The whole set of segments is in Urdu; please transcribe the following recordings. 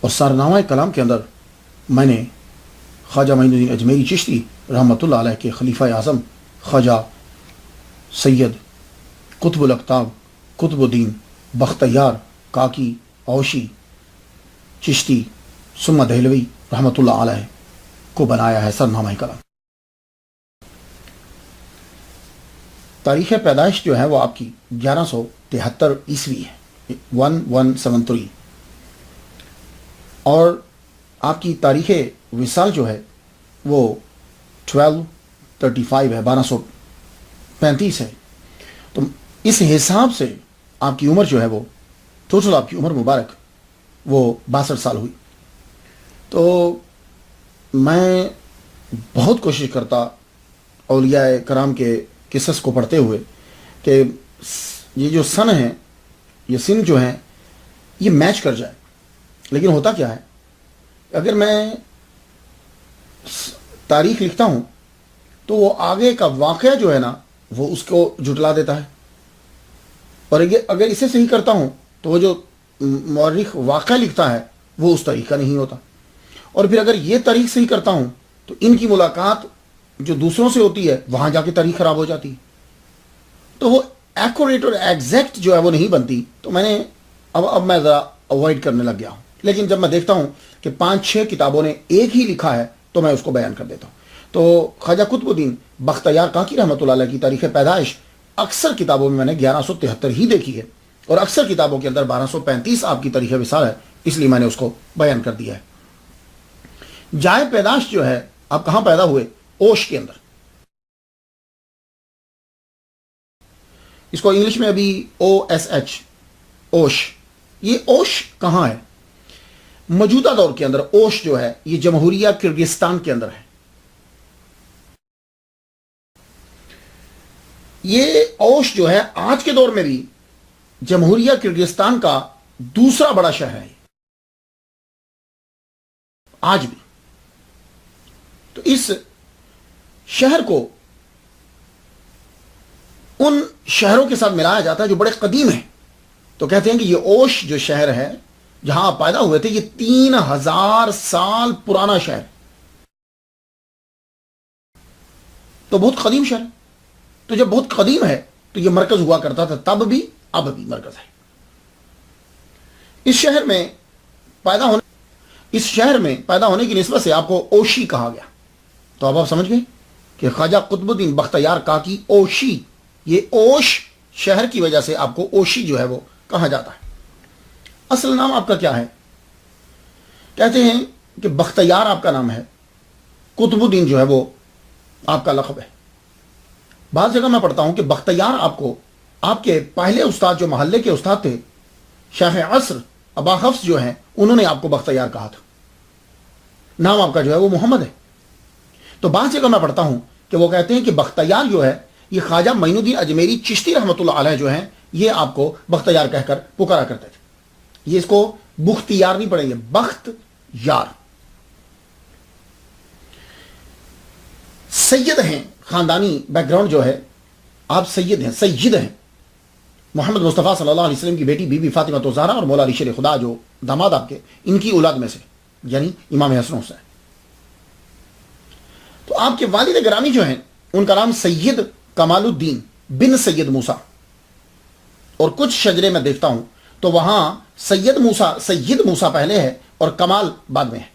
اور سارنامہ کلام کے اندر میں نے خواجہ معین الدین اجمیری چشتی رحمۃ اللہ علیہ کے خلیفہ اعظم خواجہ سید قطب الاقطاب قطب الدین بختیار کاکی اوشی چشتی ثم دہلوی رحمۃ اللہ علیہ کو بنایا ہے سرنامہ کلام۔ تاریخ پیدائش جو ہے وہ آپ کی 1173 عیسوی ہے، 1173، اور آپ کی تاریخ وصال جو ہے وہ 1235 ہے، 1235 ہے۔ تو اس حساب سے آپ کی عمر جو ہے وہ ٹوٹل آپ کی عمر مبارک وہ 62 سال ہوئی۔ تو میں بہت کوشش کرتا اولیاء کرام کے قصص کو پڑھتے ہوئے کہ یہ جو سن ہیں، یہ سن جو ہیں، یہ میچ کر جائے، لیکن ہوتا کیا ہے، اگر میں تاریخ لکھتا ہوں تو وہ آگے کا واقعہ جو ہے نا وہ اس کو جھٹلا دیتا ہے، اور اگر اسے صحیح کرتا ہوں تو وہ جو مورخ واقعہ لکھتا ہے وہ اس طریقہ نہیں ہوتا، اور پھر اگر یہ تاریخ صحیح کرتا ہوں تو ان کی ملاقات جو دوسروں سے ہوتی ہے وہاں جا کے تاریخ خراب ہو جاتی ہے، تو وہ ایکوریٹ اور ایگزیکٹ جو ہے وہ نہیں بنتی۔ تو میں نے اب میں ذرا اوائڈ کرنے لگ گیا ہوں، لیکن جب میں دیکھتا ہوں کہ 5-6 کتابوں نے ایک ہی لکھا ہے تو میں اس کو بیان کر دیتا ہوں۔ تو خواجہ قطب الدین بختیار کاکی رحمۃ اللہ علیہ کی تاریخ پیدائش اکثر کتابوں میں نے 1173 ہی دیکھی ہے، اور اکثر کتابوں کے اندر 1235 آپ کی تاریخ وصال ہے، اس لیے میں نے اس کو بیان کر دیا ہے۔ جائے پیدائش جو ہے آپ کہاں پیدا ہوئے؟ اوش کے اندر۔ اس کو انگلش میں ابھی OSH، اوش۔ یہ اوش کہاں ہے؟ موجودہ دور کے اندر اوش جو ہے یہ جمہوریہ کرگستان کے اندر ہے۔ یہ اوش جو ہے آج کے دور میں بھی جمہوریہ کرگستان کا دوسرا بڑا شہر ہے آج بھی۔ تو اس شہر کو ان شہروں کے ساتھ ملایا جاتا ہے جو بڑے قدیم ہیں، تو کہتے ہیں کہ یہ اوش جو شہر ہے جہاں آپ پیدا ہوئے تھے، یہ 3000 سال پرانا شہر، تو بہت قدیم شہر۔ تو جب بہت قدیم ہے تو یہ مرکز ہوا کرتا تھا، تب بھی اب بھی مرکز ہے۔ اس شہر میں پیدا ہونے کی نسبت سے آپ کو اوشی کہا گیا۔ تو اب آپ سمجھ گئے کہ خواجہ قطب الدین بختیار کاکی اوشی، یہ اوش شہر کی وجہ سے آپ کو اوشی جو ہے وہ کہا جاتا ہے۔ اصل نام آپ کا کیا ہے؟ کہتے ہیں کہ بختیار آپ کا نام ہے، قطب الدین جو ہے وہ آپ کا لقب ہے۔ بعض جگہ میں پڑھتا ہوں کہ بختیار آپ کو آپ کے پہلے استاد جو محلے کے استاد تھے شیخ عصر ابا حفص جو ہیں، انہوں نے آپ کو بختیار کہا تھا، نام آپ کا جو ہے وہ محمد ہے۔ تو بعض جگہ میں پڑھتا ہوں کہ وہ کہتے ہیں کہ بختیار جو ہے یہ خواجہ معین الدین اجمیری چشتی رحمۃ اللہ علیہ جو ہیں یہ آپ کو بختیار کہہ کر پکارا کرتے تھے۔ یہ اس کو بختیار نہیں پڑھیں گے، بخت یار۔ سید ہیں، خاندانی بیک گراؤنڈ جو ہے، آپ سید ہیں محمد مصطفیٰ صلی اللہ علیہ وسلم کی بیٹی بی بی فاطمہ الزہرا اور مولا علی شیر خدا جو داماد آپ کے، ان کی اولاد میں سے، یعنی امام حسن حسین۔ تو آپ کے والد گرامی جو ہیں ان کا نام سید کمال الدین بن سید موسیٰ، اور کچھ شجرے میں دیکھتا ہوں تو وہاں سید موسیٰ پہلے ہے اور کمال بعد میں ہے۔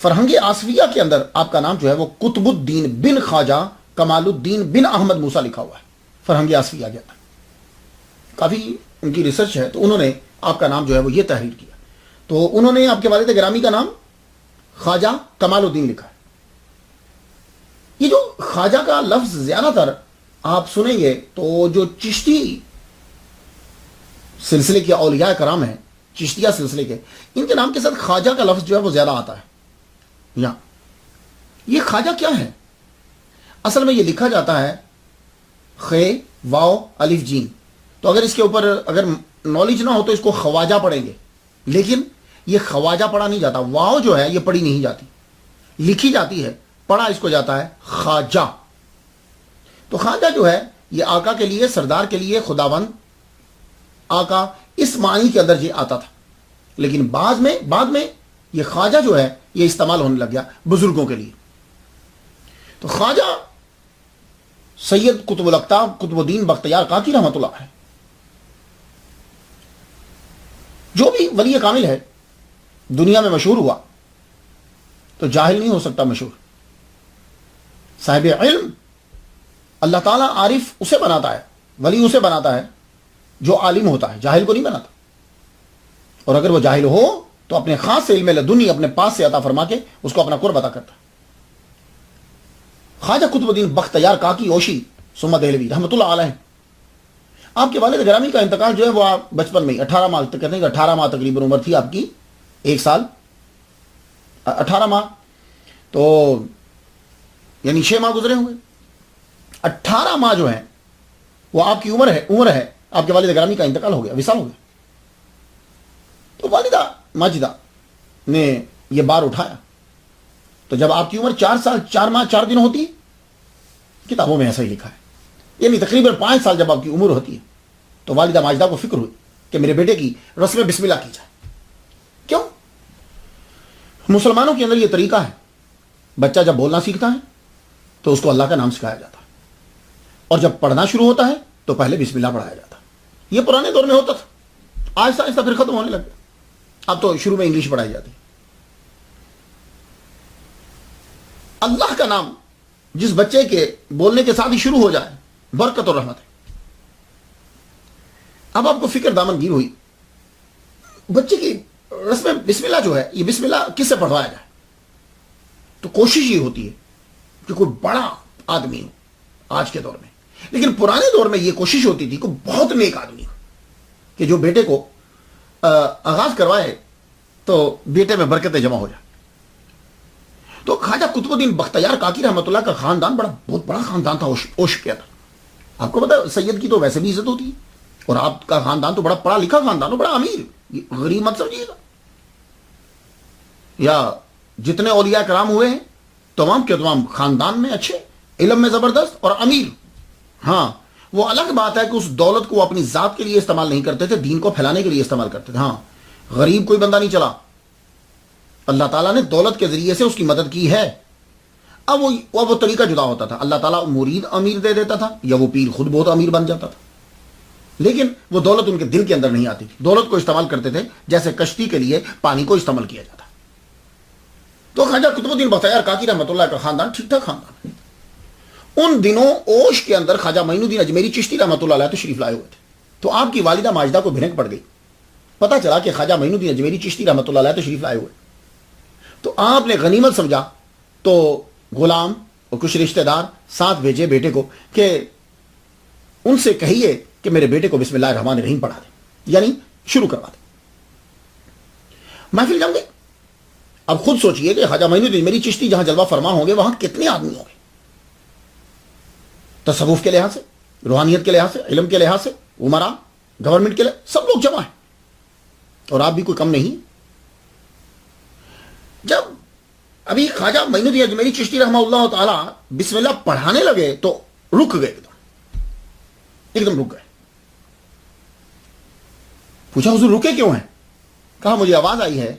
فرہنگ آصفیہ کے اندر آپ کا نام جو ہے وہ قطب الدین بن خواجہ کمال الدین بن احمد موسیٰ لکھا ہوا ہے، فرہنگ آصفیہ کے اندر۔ کافی ان کی ریسرچ ہے، تو انہوں نے آپ کا نام جو ہے وہ یہ تحریر کیا، تو انہوں نے آپ کے والد گرامی کا نام خواجہ کمال الدین لکھا ہے۔ یہ جو خواجہ کا لفظ زیادہ تر آپ سنیں گے تو جو چشتی سلسلے کے اولیاء کرام ہیں، چشتیہ سلسلے کے، ان کے نام کے ساتھ خواجہ کا لفظ جو ہے وہ زیادہ آتا ہے۔ یا یہ خواجہ کیا ہے؟ اصل میں یہ لکھا جاتا ہے خے واو الف جیم، تو اگر اس کے اوپر اگر نالج نہ ہو تو اس کو خواجہ پڑھیں گے، لیکن یہ خواجہ پڑھا نہیں جاتا، واو جو ہے یہ پڑھی نہیں جاتی، لکھی جاتی ہے، پڑھا اس کو جاتا ہے خواجہ۔ تو خواجہ جو ہے یہ آقا کے لیے، سردار کے لیے، خداوند، آقا، اس معنی کے اندر یہ آتا تھا، لیکن بعد میں یہ خواجہ جو ہے یہ استعمال ہونے لگ گیا بزرگوں کے لیے. تو خواجہ سید قطب الاقطاب قطب الدین بختیار کاکی رحمۃ اللہ ہے، جو بھی ولی کامل ہے دنیا میں مشہور ہوا تو جاہل نہیں ہو سکتا مشہور. صاحب علم اللہ تعالیٰ عارف اسے بناتا ہے، ولی اسے بناتا ہے جو عالم ہوتا ہے، جاہل کو نہیں بناتا. اور اگر وہ جاہل ہو تو اپنے خاص علم لدنی اپنے پاس سے عطا فرما کے اس کو اپنا قرب عطا کرتا ہے. خواجہ قطب الدین بختیار کاکی اوشی ثم دہلوی رحمۃ اللہ علیہ، آپ کے والد گرامی کا انتقال جو ہے وہ آپ بچپن میں 18 ماہ کہتے ہیں کہ 18 ماہ تقریباً عمر تھی آپ کی، 1 سال 18 ماہ تو یعنی 6 ماہ گزرے ہوئے. 18 ماہ جو ہیں وہ آپ کی عمر ہے آپ کے والد گرامی کا انتقال ہو گیا، وصال ہو گیا. تو والدہ ماجدہ نے یہ بار اٹھایا. تو جب آپ کی عمر 4 سال 4 ماہ 4 دن ہوتی ہے، کتابوں میں ایسا ہی لکھا ہے، یعنی تقریباً 5 سال جب آپ کی عمر ہوتی ہے تو والدہ ماجدہ کو فکر ہوئی کہ میرے بیٹے کی رسم بسم اللہ کی جائے. کیوں؟ مسلمانوں کے اندر یہ طریقہ ہے، بچہ جب بولنا سیکھتا ہے تو اس کو اللہ کا نام سکھایا جاتا ہے، اور جب پڑھنا شروع ہوتا ہے تو پہلے بسم اللہ پڑھایا جاتا ہے. یہ پرانے دور میں ہوتا تھا، آہستہ آہستہ پھر ختم ہونے لگ گیا. اب تو شروع میں انگلش پڑھائی جاتی ہے. اللہ کا نام جس بچے کے بولنے کے ساتھ ہی شروع ہو جائے برکت اور رحمت ہے. اب آپ کو فکر دامن گیر ہوئی، بچے کی رسم بسم اللہ جو ہے یہ بسم اللہ کس سے پڑھوایا جائے. تو کوشش یہ ہوتی ہے کہ کوئی بڑا آدمی ہو آج کے دور میں، لیکن پرانے دور میں یہ کوشش ہوتی تھی کہ بہت نیک آدمی ہو کہ جو بیٹے کو آغاز کروائے تو بیٹے میں برکتیں جمع ہو جائے. تو خواجہ قطب الدین بختیار کاکی رحمۃ اللہ کا خاندان بہت بڑا خاندان تھا، اوش کیا تھا. آپ کو پتا سید کی تو ویسے بھی عزت ہوتی ہے، اور آپ کا خاندان تو بڑا پڑھا لکھا خاندان ہو، بڑا امیر، غریب مت سمجھیے گا. یا جتنے اولیاء کرام ہوئے ہیں تمام کے تمام خاندان میں اچھے، علم میں زبردست اور امیر. ہاں وہ الگ بات ہے کہ اس دولت کو اپنی ذات کے لیے استعمال نہیں کرتے تھے، دین کو پھیلانے کے لیے استعمال کرتے تھے. ہاں غریب کوئی بندہ نہیں چلا، اللہ تعالیٰ نے دولت کے ذریعے سے اس کی مدد کی ہے. اب وہ طریقہ جدا ہوتا تھا، اللہ تعالیٰ مرید امیر دے دیتا تھا یا وہ پیر خود بہت امیر بن جاتا تھا، لیکن وہ دولت ان کے دل کے اندر نہیں آتی تھی. دولت کو استعمال کرتے تھے جیسے کشتی کے لیے پانی کو استعمال کیا جاتا. تو خواجہ قطب الدین بختیار کاکی رحمۃ اللہ کا خاندان ٹھیک ٹھاک خاندان ہے. ان دنوں اوش کے اندر خواجہ معین الدین اجمیری چشتی رحمۃ اللہ علیہ تشریف لائے ہوئے تھے. تو آپ کی والدہ ماجدہ کو بھنک پڑ گئی، پتہ چلا کہ خواجہ معین الدین اجمیری چشتی رحمۃ اللہ علیہ تشریف لائے ہوئے. تو آپ نے غنیمت سمجھا تو غلام اور کچھ رشتہ دار ساتھ بھیجے بیٹے کو کہ ان سے کہیے کہ میرے بیٹے کو بسم اللہ الرحمن الرحیم پڑھا دیں، یعنی شروع کروا دیں. محفل جم گئی. اب خود سوچئے کہ خواجہ معین الدین میری چشتی جہاں جلوہ فرما ہوں گے وہاں کتنے آدمی ہوں گے، تصوف کے لحاظ سے، روحانیت کے لحاظ سے، علم کے لحاظ سے، عمرا گورنمنٹ کے لحاظ، سب لوگ جمع ہیں اور آپ بھی کوئی کم نہیں. جب ابھی خواجہ معین الدین اجمیری چشتی رحمہ اللہ تعالی بسم اللہ پڑھانے لگے تو رک گئے، ایک دم رک گئے. پوچھا حضور رکے کیوں ہیں؟ کہا مجھے آواز آئی ہے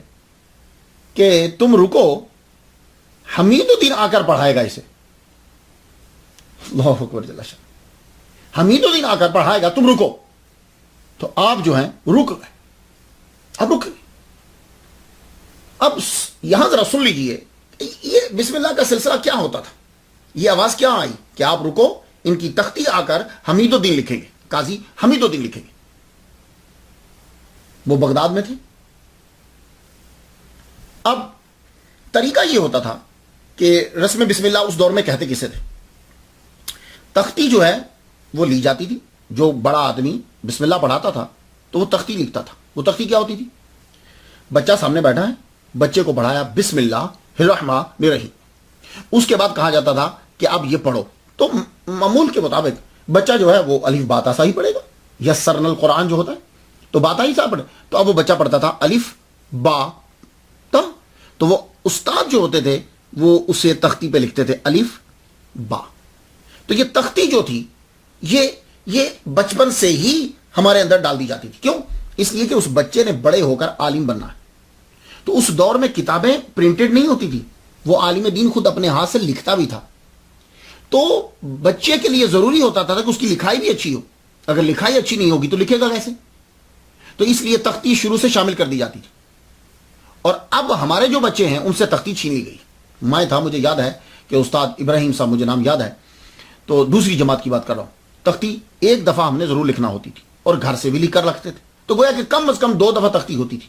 کہ تم رکو، حمید الدین آ کر پڑھائے گا اسے. اللہ اکبر جل شان، حمید الدین آ کر پڑھائے گا، تم رکو. تو آپ جو ہیں رک گئے. اب رک گئے. اب یہاں ذرا سن لیجئے یہ بسم اللہ کا سلسلہ کیا ہوتا تھا، یہ آواز کیا آئی کہ آپ رکو، ان کی تختی آ کر حمید الدین لکھیں گے، قاضی حمید الدین لکھیں گے. وہ بغداد میں تھے. اب طریقہ یہ ہوتا تھا کہ رسم بسم اللہ اس دور میں کہتے کسے تھے، تختی جو ہے وہ لی جاتی تھی، جو بڑا آدمی بسم اللہ پڑھاتا تھا تو وہ تختی لکھتا تھا. وہ تختی کیا ہوتی تھی، بچہ سامنے بیٹھا ہے، بچے کو پڑھایا بسم اللہ الرحمن الرحیم. اس کے بعد کہا جاتا تھا کہ اب یہ پڑھو. تو معمول کے مطابق بچہ جو ہے وہ الف باتا سا ہی پڑھے گا، یسرنا القرآن جو ہوتا ہے تو باتا ہی سا پڑھے. تو اب وہ بچہ پڑھتا تھا الف با تا. تو وہ استاد جو ہوتے تھے وہ اسے تختی پہ لکھتے تھے الف با. تو یہ تختی جو تھی یہ بچپن سے ہی ہمارے اندر ڈال دی جاتی تھی. کیوں؟ اس لیے کہ اس بچے نے بڑے ہو کر عالم بننا ہے. تو اس دور میں کتابیں پرنٹڈ نہیں ہوتی تھی, وہ عالم دین خود اپنے ہاتھ سے لکھتا بھی تھا. تو بچے کے لیے ضروری ہوتا تھا کہ اس کی لکھائی بھی اچھی ہو. اگر لکھائی اچھی نہیں ہوگی تو لکھے گا کیسے؟ تو اس لیے تختی شروع سے شامل کر دی جاتی تھی. اور اب ہمارے جو بچے ہیں ان سے تختی چھین لی گئی. میں تھا, مجھے یاد ہے کہ استاد ابراہیم صاحب, مجھے نام یاد ہے, تو دوسری جماعت کی بات کر رہا ہوں, تختی ایک دفعہ ہم نے ضرور لکھنا ہوتی تھی اور گھر سے بھی لکھ کر رکھتے تھے. تو گویا کہ کم از کم 2 دفعہ تختی ہوتی تھی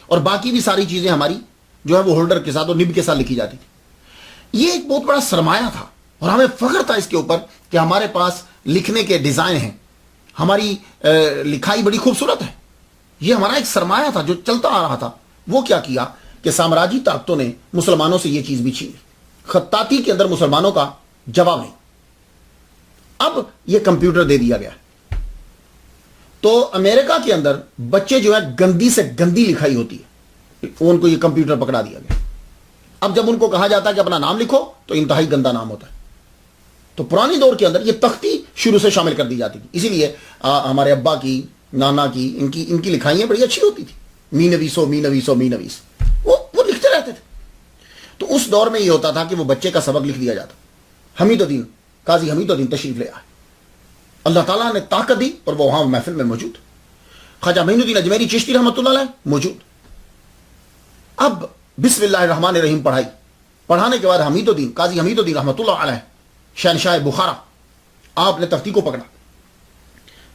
اور باقی بھی ساری چیزیں ہماری جو ہے وہ ہولڈر کے ساتھ اور نب کے ساتھ لکھی جاتی تھی. یہ ایک بہت بڑا سرمایہ تھا اور ہمیں فخر تھا اس کے اوپر کہ ہمارے پاس لکھنے کے ڈیزائن ہیں, ہماری لکھائی بڑی خوبصورت ہے. یہ ہمارا ایک سرمایہ تھا جو چلتا آ رہا تھا. وہ کیا کیا کہ سامراجی طاقتوں نے مسلمانوں سے یہ چیز بھی چھین لی. خطاطی کے اندر مسلمانوں کا جواب نہیں. اب یہ کمپیوٹر دے دیا گیا. تو امریکہ کے اندر بچے جو ہے گندی سے گندی لکھائی ہوتی ہے, ان کو یہ کمپیوٹر پکڑا دیا گیا. اب جب ان کو کہا جاتا ہے کہ اپنا نام لکھو تو انتہائی گندا نام ہوتا ہے. تو پرانی دور کے اندر یہ تختی شروع سے شامل کر دی جاتی تھی. اسی لیے ہمارے ابا کی, نانا کی, ان کی لکھائیاں بڑی اچھی ہوتی تھی. می نویسو می نویسو می نویس, وہ لکھتے رہتے تھے. تو اس دور میں یہ ہوتا تھا کہ وہ بچے کا سبق لکھ دیا جاتا. حمید الدین, قاضی حمید الدین تشریف لے آئے. اللہ تعالیٰ نے طاقت دی اور وہ وہاں محفل میں موجود. خواجہ معین الدین اجمیری چشتی رحمۃ اللہ علیہ موجود. اب بسم اللہ الرحمن الرحیم پڑھائی. پڑھانے کے بعد حمید الدین, قاضی حمید الدین رحمۃ اللہ علیہ, شہنشاہ بخارا, آپ نے تختی کو پکڑا.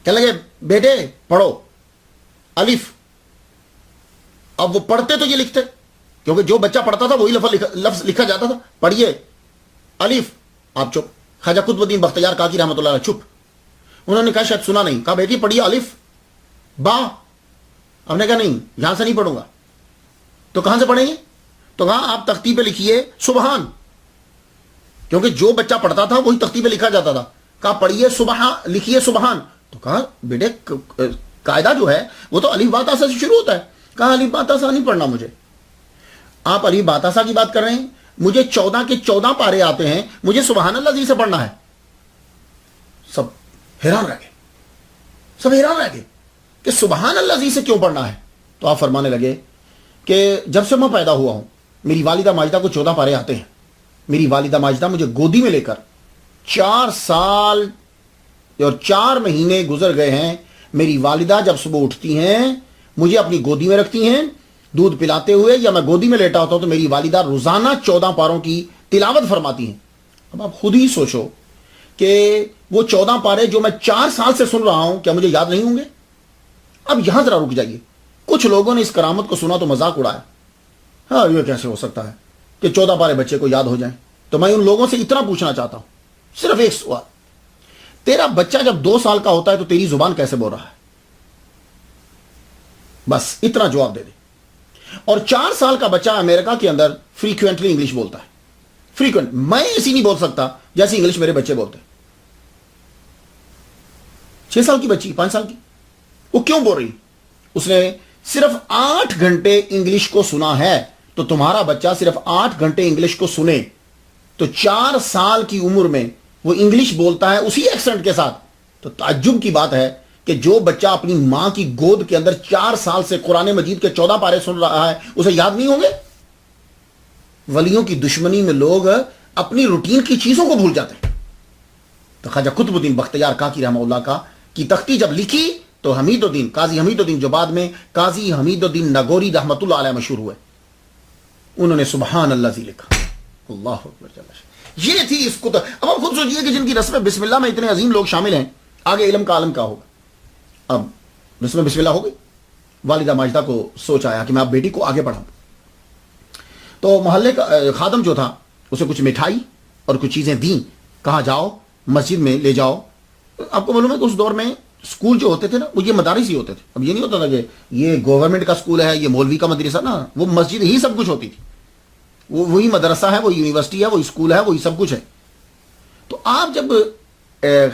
کہنے لگے بیٹے پڑھو الف. اب وہ پڑھتے تو یہ لکھتے, کیونکہ جو بچہ پڑھتا تھا وہی لفظ لکھا جاتا تھا. پڑھیے الف. آپ چپ. خواجہ قطب الدین بختیار کاکی رحمۃ اللہ علیہ چپ. انہوں نے کہا شاید سنا نہیں. کہا بیٹی پڑھیے الف با. ہم نے کہا نہیں, یہاں سے نہیں پڑھوں گا. تو کہاں سے پڑھیں گے؟ تو کہا آپ تختی پہ لکھیے سبحان, کیونکہ جو بچہ پڑھتا تھا وہی تختی پہ لکھا جاتا تھا. کہا پڑھیے سبحان, لکھیے سبحان. تو کہا بیٹے قاعدہ جو ہے وہ تو الف با تا سا سے شروع ہوتا ہے. کہا الف با تا سا نہیں پڑھنا مجھے. آپ الف با تا سا کی بات کر رہے ہیں, مجھے 14 کے 14 پارے آتے ہیں, مجھے سبحان اللہ جی سے پڑھنا ہے. سب حیران رہ گئے, سب حیران رہ گئے کہ سبحان اللہ جی سے کیوں پڑھنا ہے. تو آپ فرمانے لگے کہ جب سے میں پیدا ہوا ہوں میری والدہ ماجدہ کو 14 پارے آتے ہیں. میری والدہ ماجدہ مجھے گودی میں لے کر 4 سال اور 4 مہینے گزر گئے ہیں. میری والدہ جب صبح اٹھتی ہیں مجھے اپنی گودی میں رکھتی ہیں دودھ پلاتے ہوئے, یا میں گودی میں لیٹا ہوتا ہوں تو میری والدہ روزانہ 14 پاروں کی تلاوت فرماتی ہیں. اب آپ خود ہی سوچو کہ وہ 14 پارے جو میں 4 سال سے سن رہا ہوں کیا مجھے یاد نہیں ہوں گے؟ اب یہاں ذرا رک جائیے. کچھ لوگوں نے اس کرامت کو سنا تو مذاق اڑایا. ہاں یہ کیسے ہو سکتا ہے کہ 14 پارے بچے کو یاد ہو جائیں؟ تو میں ان لوگوں سے اتنا پوچھنا چاہتا ہوں, صرف ایک سوال, تیرا بچہ جب 2 سال کا ہوتا ہے تو تیری زبان کیسے بول رہا ہے؟ بس اتنا جواب دے دے. اور 4 سال کا بچہ امریکہ کے اندر فریکوینٹلی انگلش بولتا ہے. فریکوینٹ, میں ایسی نہیں بول سکتا جیسی انگلش میرے بچے بولتے ہیں. 6 سال کی بچی, 5 سال کی, وہ کیوں بول رہی؟ اس نے صرف 8 گھنٹے انگلش کو سنا ہے. تو تمہارا بچہ صرف 8 گھنٹے انگلش کو سنے تو 4 سال کی عمر میں وہ انگلش بولتا ہے اسی ایکسنٹ کے ساتھ. تو تعجب کی بات ہے کہ جو بچہ اپنی ماں کی گود کے اندر 4 سال سے قرآن مجید کے 14 پارے سن رہا ہے اسے یاد نہیں ہوں گے؟ ولیوں کی دشمنی میں لوگ اپنی روٹین کی چیزوں کو بھول جاتے ہیں. تو خواجہ قطب الدین بختیار کاکی رحمہ اللہ کا کی تختی جب لکھی تو حمید الدین, قاضی حمید الدین جو بعد میں قاضی حمید الدین نگوری رحمۃ اللہ علیہ مشہور ہوئے, انہوں نے سبحان اللہ زی لکھا. اللہ اکبر جل شانہ. یہ تھی اس کو. اب آپ خود سوچئے کہ جن کی رسم بسم اللہ میں اتنے عظیم لوگ شامل ہیں, آگے علم کا عالم کا ہوگا. اب رسم بسم اللہ ہو گئی. والدہ ماجدہ کو سوچ آیا کہ میں اب بیٹی کو آگے پڑھاؤں. تو محلے کا خادم جو تھا اسے کچھ مٹھائی اور کچھ چیزیں دیں. کہا جاؤ مسجد میں لے جاؤ. آپ کو معلوم ہے کہ اس دور میں اسکول جو ہوتے تھے نا وہ یہ مدارس ہی ہوتے تھے. اب یہ نہیں ہوتا تھا کہ یہ گورنمنٹ کا اسکول ہے, یہ مولوی کا مدرسہ, نا, وہ مسجد ہی سب کچھ ہوتی تھی. وہی مدرسہ ہے, وہی یونیورسٹی ہے, وہی اسکول ہے, وہی سب کچھ ہے. تو آپ جب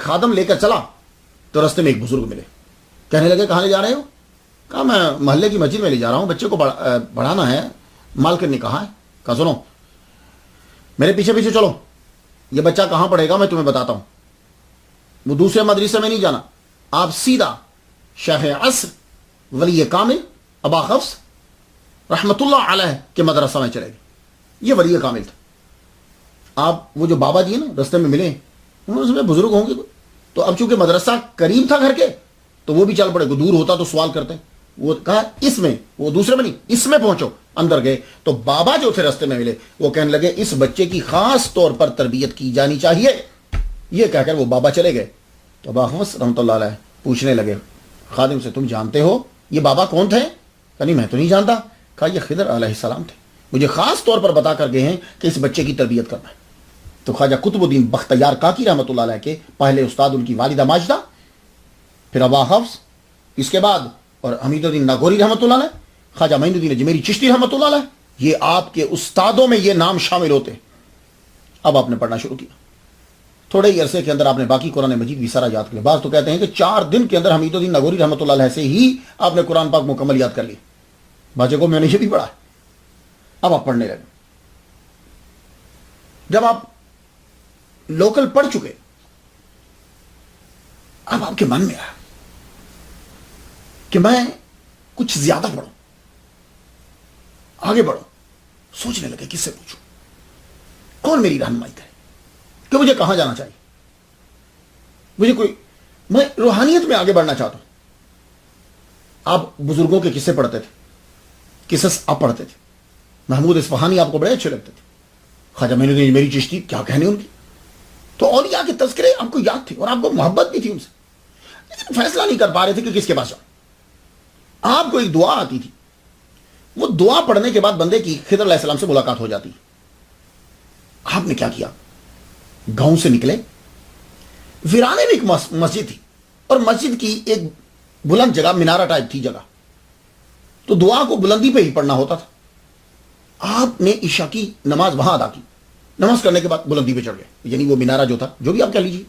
خادم لے کر چلا تو رستے میں ایک بزرگ ملے. کہنے لگے کہاں لے جا رہے ہو؟ کہا میں محلے کی مسجد میں لے جا رہا ہوں, بچے کو پڑھانا ہے, مالکن نے کہا ہے. کہا سنو میرے پیچھے پیچھے چلو, یہ بچہ کہاں پڑھے گا میں تمہیں بتاتا ہوں. وہ دوسرے مدرسے میں نہیں جانا, آپ سیدھا شیخ عصر ولی کامل ابا حفص رحمت اللہ علیہ کے مدرسہ میں چلے گئے. یہ ولی کامل تھا. آپ وہ جو بابا جی نا رستے میں ملے, انہوں نے بزرگ ہوں گے تو اب چونکہ مدرسہ قریب تھا گھر کے تو وہ بھی چل پڑے. دور ہوتا تو سوال کرتے. وہ کہا اس میں, وہ دوسرے میں نہیں, اس میں پہنچو. اندر گئے تو بابا جو تھے رستے میں ملے, وہ کہنے لگے اس بچے کی خاص طور پر تربیت کی جانی چاہیے. یہ کہہ کر وہ بابا چلے گئے. تو ابا حفص رحمۃ اللہ علیہ پوچھنے لگے خادم سے, تم جانتے ہو یہ بابا کون تھے؟ کہ نہیں میں تو نہیں جانتا. کہا یہ خضر علیہ السلام تھے, مجھے خاص طور پر بتا کر گئے ہیں کہ اس بچے کی تربیت کرنا ہے. تو خواجہ قطب الدین بختیار کاکی رحمۃ اللہ علیہ کے پہلے استاد ان کی والدہ ماجدہ, پھر ابا حفص, اس کے بعد اور حمید الدین ناگوری رحمۃ اللہ علیہ, خواجہ معین الدین اجمیری چشتی رحمۃ اللہ علیہ, یہ آپ کے استادوں میں یہ نام شامل ہوتے. اب آپ نے پڑھنا شروع کیا. تھوڑے ہی عرصے کے اندر آپ نے باقی قرآن مجید بھی سارا یاد کر لیا. بعض تو کہتے ہیں کہ 4 دن کے اندر حمید الدین ناگوری رحمۃ اللہ علیہ سے ہی آپ نے قرآن پاک مکمل یاد کر لی. باجے کو میں نے یہ بھی پڑھا. اب آپ پڑھنے لگے. جب آپ لوکل پڑھ چکے, اب آپ کے من میں آیا کہ میں کچھ زیادہ پڑھوں, آگے بڑھوں. سوچنے لگے کس سے پوچھوں, کون میری رہنمائی کرے, کہ مجھے کہاں جانا چاہیے. مجھے کوئی, میں روحانیت میں آگے بڑھنا چاہتا ہوں. آپ بزرگوں کے قصے پڑھتے تھے, قصص آپ پڑھتے تھے. محمود اصفہانی آپ کو بڑے اچھے لگتے تھے. خواجہ معین الدین اجمیری چشتی, کیا کہنے ان کی. تو اولیاء کے تذکرے آپ کو یاد تھے اور آپ کو محبت بھی تھی ان سے, لیکن فیصلہ نہیں کر پا رہے تھے کہ کس کے پاس جاؤں. آپ کو ایک دعا آتی تھی, وہ دعا پڑھنے کے بعد بندے کی خضر علیہ السلام سے ملاقات ہو جاتی. آپ نے کیا کیا, گاؤں سے نکلے. ویرانے میں ایک مسجد تھی, اور مسجد کی ایک بلند جگہ, مینارہ ٹائپ تھی جگہ, تو دعا کو بلندی پہ ہی پڑھنا ہوتا تھا. آپ نے عشاء کی نماز وہاں ادا کی. نماز کرنے کے بعد بلندی پہ چڑھ گئے, یعنی وہ مینارہ جو تھا, جو بھی آپ کہہ لیجیے,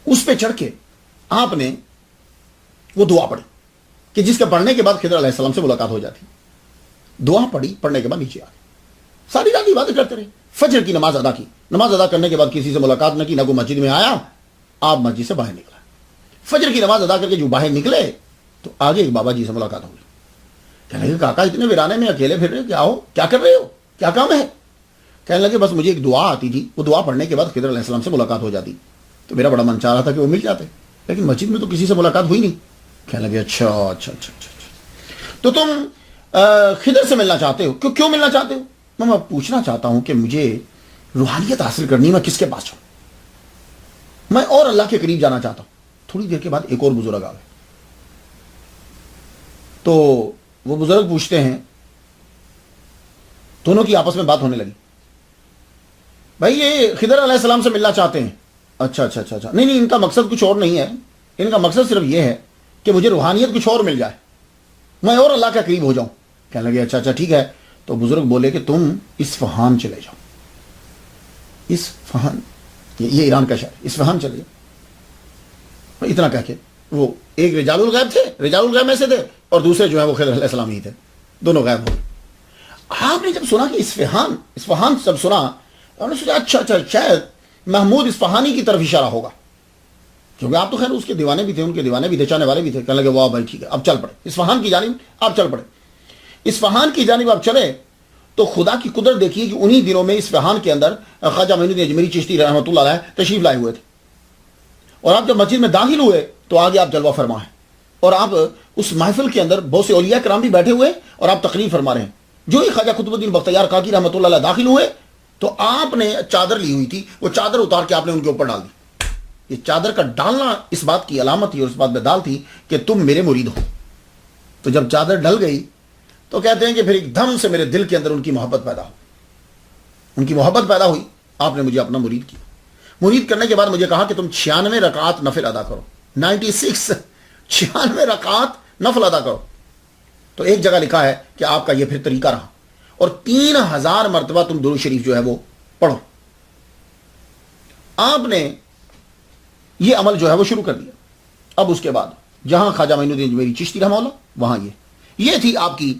اس پہ چڑھ کے آپ نے وہ دعا پڑھی کہ جس کے پڑھنے کے بعد خضر علیہ السلام سے ملاقات ہو جاتی. دعا پڑھی, پڑھنے کے بعد نیچے آ گئے. ساری رات باتیں کرتے رہے. فجر کی نماز ادا کی. نماز ادا کرنے کے بعد کسی سے ملاقات نہ کی, نہ کوئی مسجد میں آیا. آپ مسجد سے باہر نکلا. فجر کی نماز ادا کر کے جو باہر نکلے تو آگے ایک بابا جی سے ملاقات ہو گئی. کہنے لگے کاکا اتنے ویرانے میں اکیلے پھر رہے, کیا ہو, کیا کر رہے ہو, کیا کام ہے؟ کہنے لگے بس مجھے ایک دعا آتی تھی, وہ دعا پڑھنے کے بعد خضر علیہ السلام سے ملاقات ہو جاتی, تو میرا بڑا من چاہ رہا تھا کہ وہ مل جاتے, لیکن مسجد میں تو کسی سے ملاقات ہوئی نہیں. کہنے لگے اچھا اچھا اچھا اچھا, تو تم خضر سے ملنا چاہتے ہو, کیوں ملنا چاہتے ہو؟ میں پوچھنا چاہتا ہوں کہ مجھے روحانیت حاصل کرنی, میں کس کے پاس جاؤں, میں اور اللہ کے قریب جانا چاہتا ہوں. تھوڑی دیر کے بعد ایک اور بزرگ آ گئے. تو وہ بزرگ پوچھتے ہیں, دونوں کی آپس میں بات ہونے لگی. بھائی یہ خضر علیہ السلام سے ملنا چاہتے ہیں. اچھا اچھا اچھا اچھا, نہیں ان کا مقصد کچھ اور نہیں ہے, ان کا مقصد صرف یہ ہے کہ مجھے روحانیت کچھ اور مل جائے, میں اور اللہ کے قریب ہو جاؤں. کہنے لگے اچھا اچھا ٹھیک ہے. تو بزرگ بولے کہ تم اصفہان چلے جاؤ. اصفہان, یہ ایران کا شہر, اصفہان چلے جاؤ. اتنا کہہ کے وہ ایک رجال الغیب تھے, رجال الغیب میں سے تھے, اور دوسرے جو ہیں وہ خضر علیہ السلام ہی تھے, دونوں غائب ہو گئے. آپ نے جب سنا کہ اصفہان سب سنا, انہوں نے سوچا اچھا اچھا شاید محمود اصفہانی کی طرف اشارہ ہوگا, کیونکہ آپ تو خیر اس کے دیوانے بھی تھے, ان کے دیوانے بھی تھے, چاہنے والے بھی تھے. کہنے لگے واہ بھائی ٹھیک ہے, اب چل پڑے اصفہان کی جانب. آپ چل پڑے اصفہان کی جانب. آپ چلے تو خدا کی قدرت دیکھیے کہ انہی دنوں میں اصفہان کے اندر خواجہ معین الدین اجمیری چشتی رحمۃ اللہ علیہ تشریف لائے ہوئے تھے. اور آپ جب مسجد میں داخل ہوئے تو آگے آپ جلوہ فرما ہیں, اور آپ اس محفل کے اندر بہت سے اولیاء کرام بھی بیٹھے ہوئے, اور آپ تقریر فرما رہے ہیں. جو ہی خواجہ قطب الدین بختیار کاکی رحمۃ اللہ علیہ داخل ہوئے تو آپ نے چادر لی ہوئی تھی, وہ چادر اتار کے آپ نے ان کے اوپر ڈال دی. یہ چادر کا ڈالنا اس بات کی علامت تھی, اور اس بات میں دال تھی کہ تم میرے مرید ہو. تو جب چادر ڈل گئی تو کہتے ہیں کہ پھر ایک دم سے میرے دل کے اندر ان کی محبت پیدا ہو, ان کی محبت پیدا ہوئی. آپ نے مجھے اپنا مرید کیا. مرید کرنے کے بعد مجھے کہا کہ تم 96 رکعات نفل ادا کرو. 96 رکعات نفل ادا کرو. تو ایک جگہ لکھا ہے کہ آپ کا یہ پھر طریقہ رہا, اور 3000 مرتبہ تم درود شریف جو ہے وہ پڑھو. آپ نے یہ عمل جو ہے وہ شروع کر دیا. اب اس کے بعد جہاں خواجہ معین الدین اجمیری چشتی رحمہ اللہ, وہاں یہ تھی آپ کی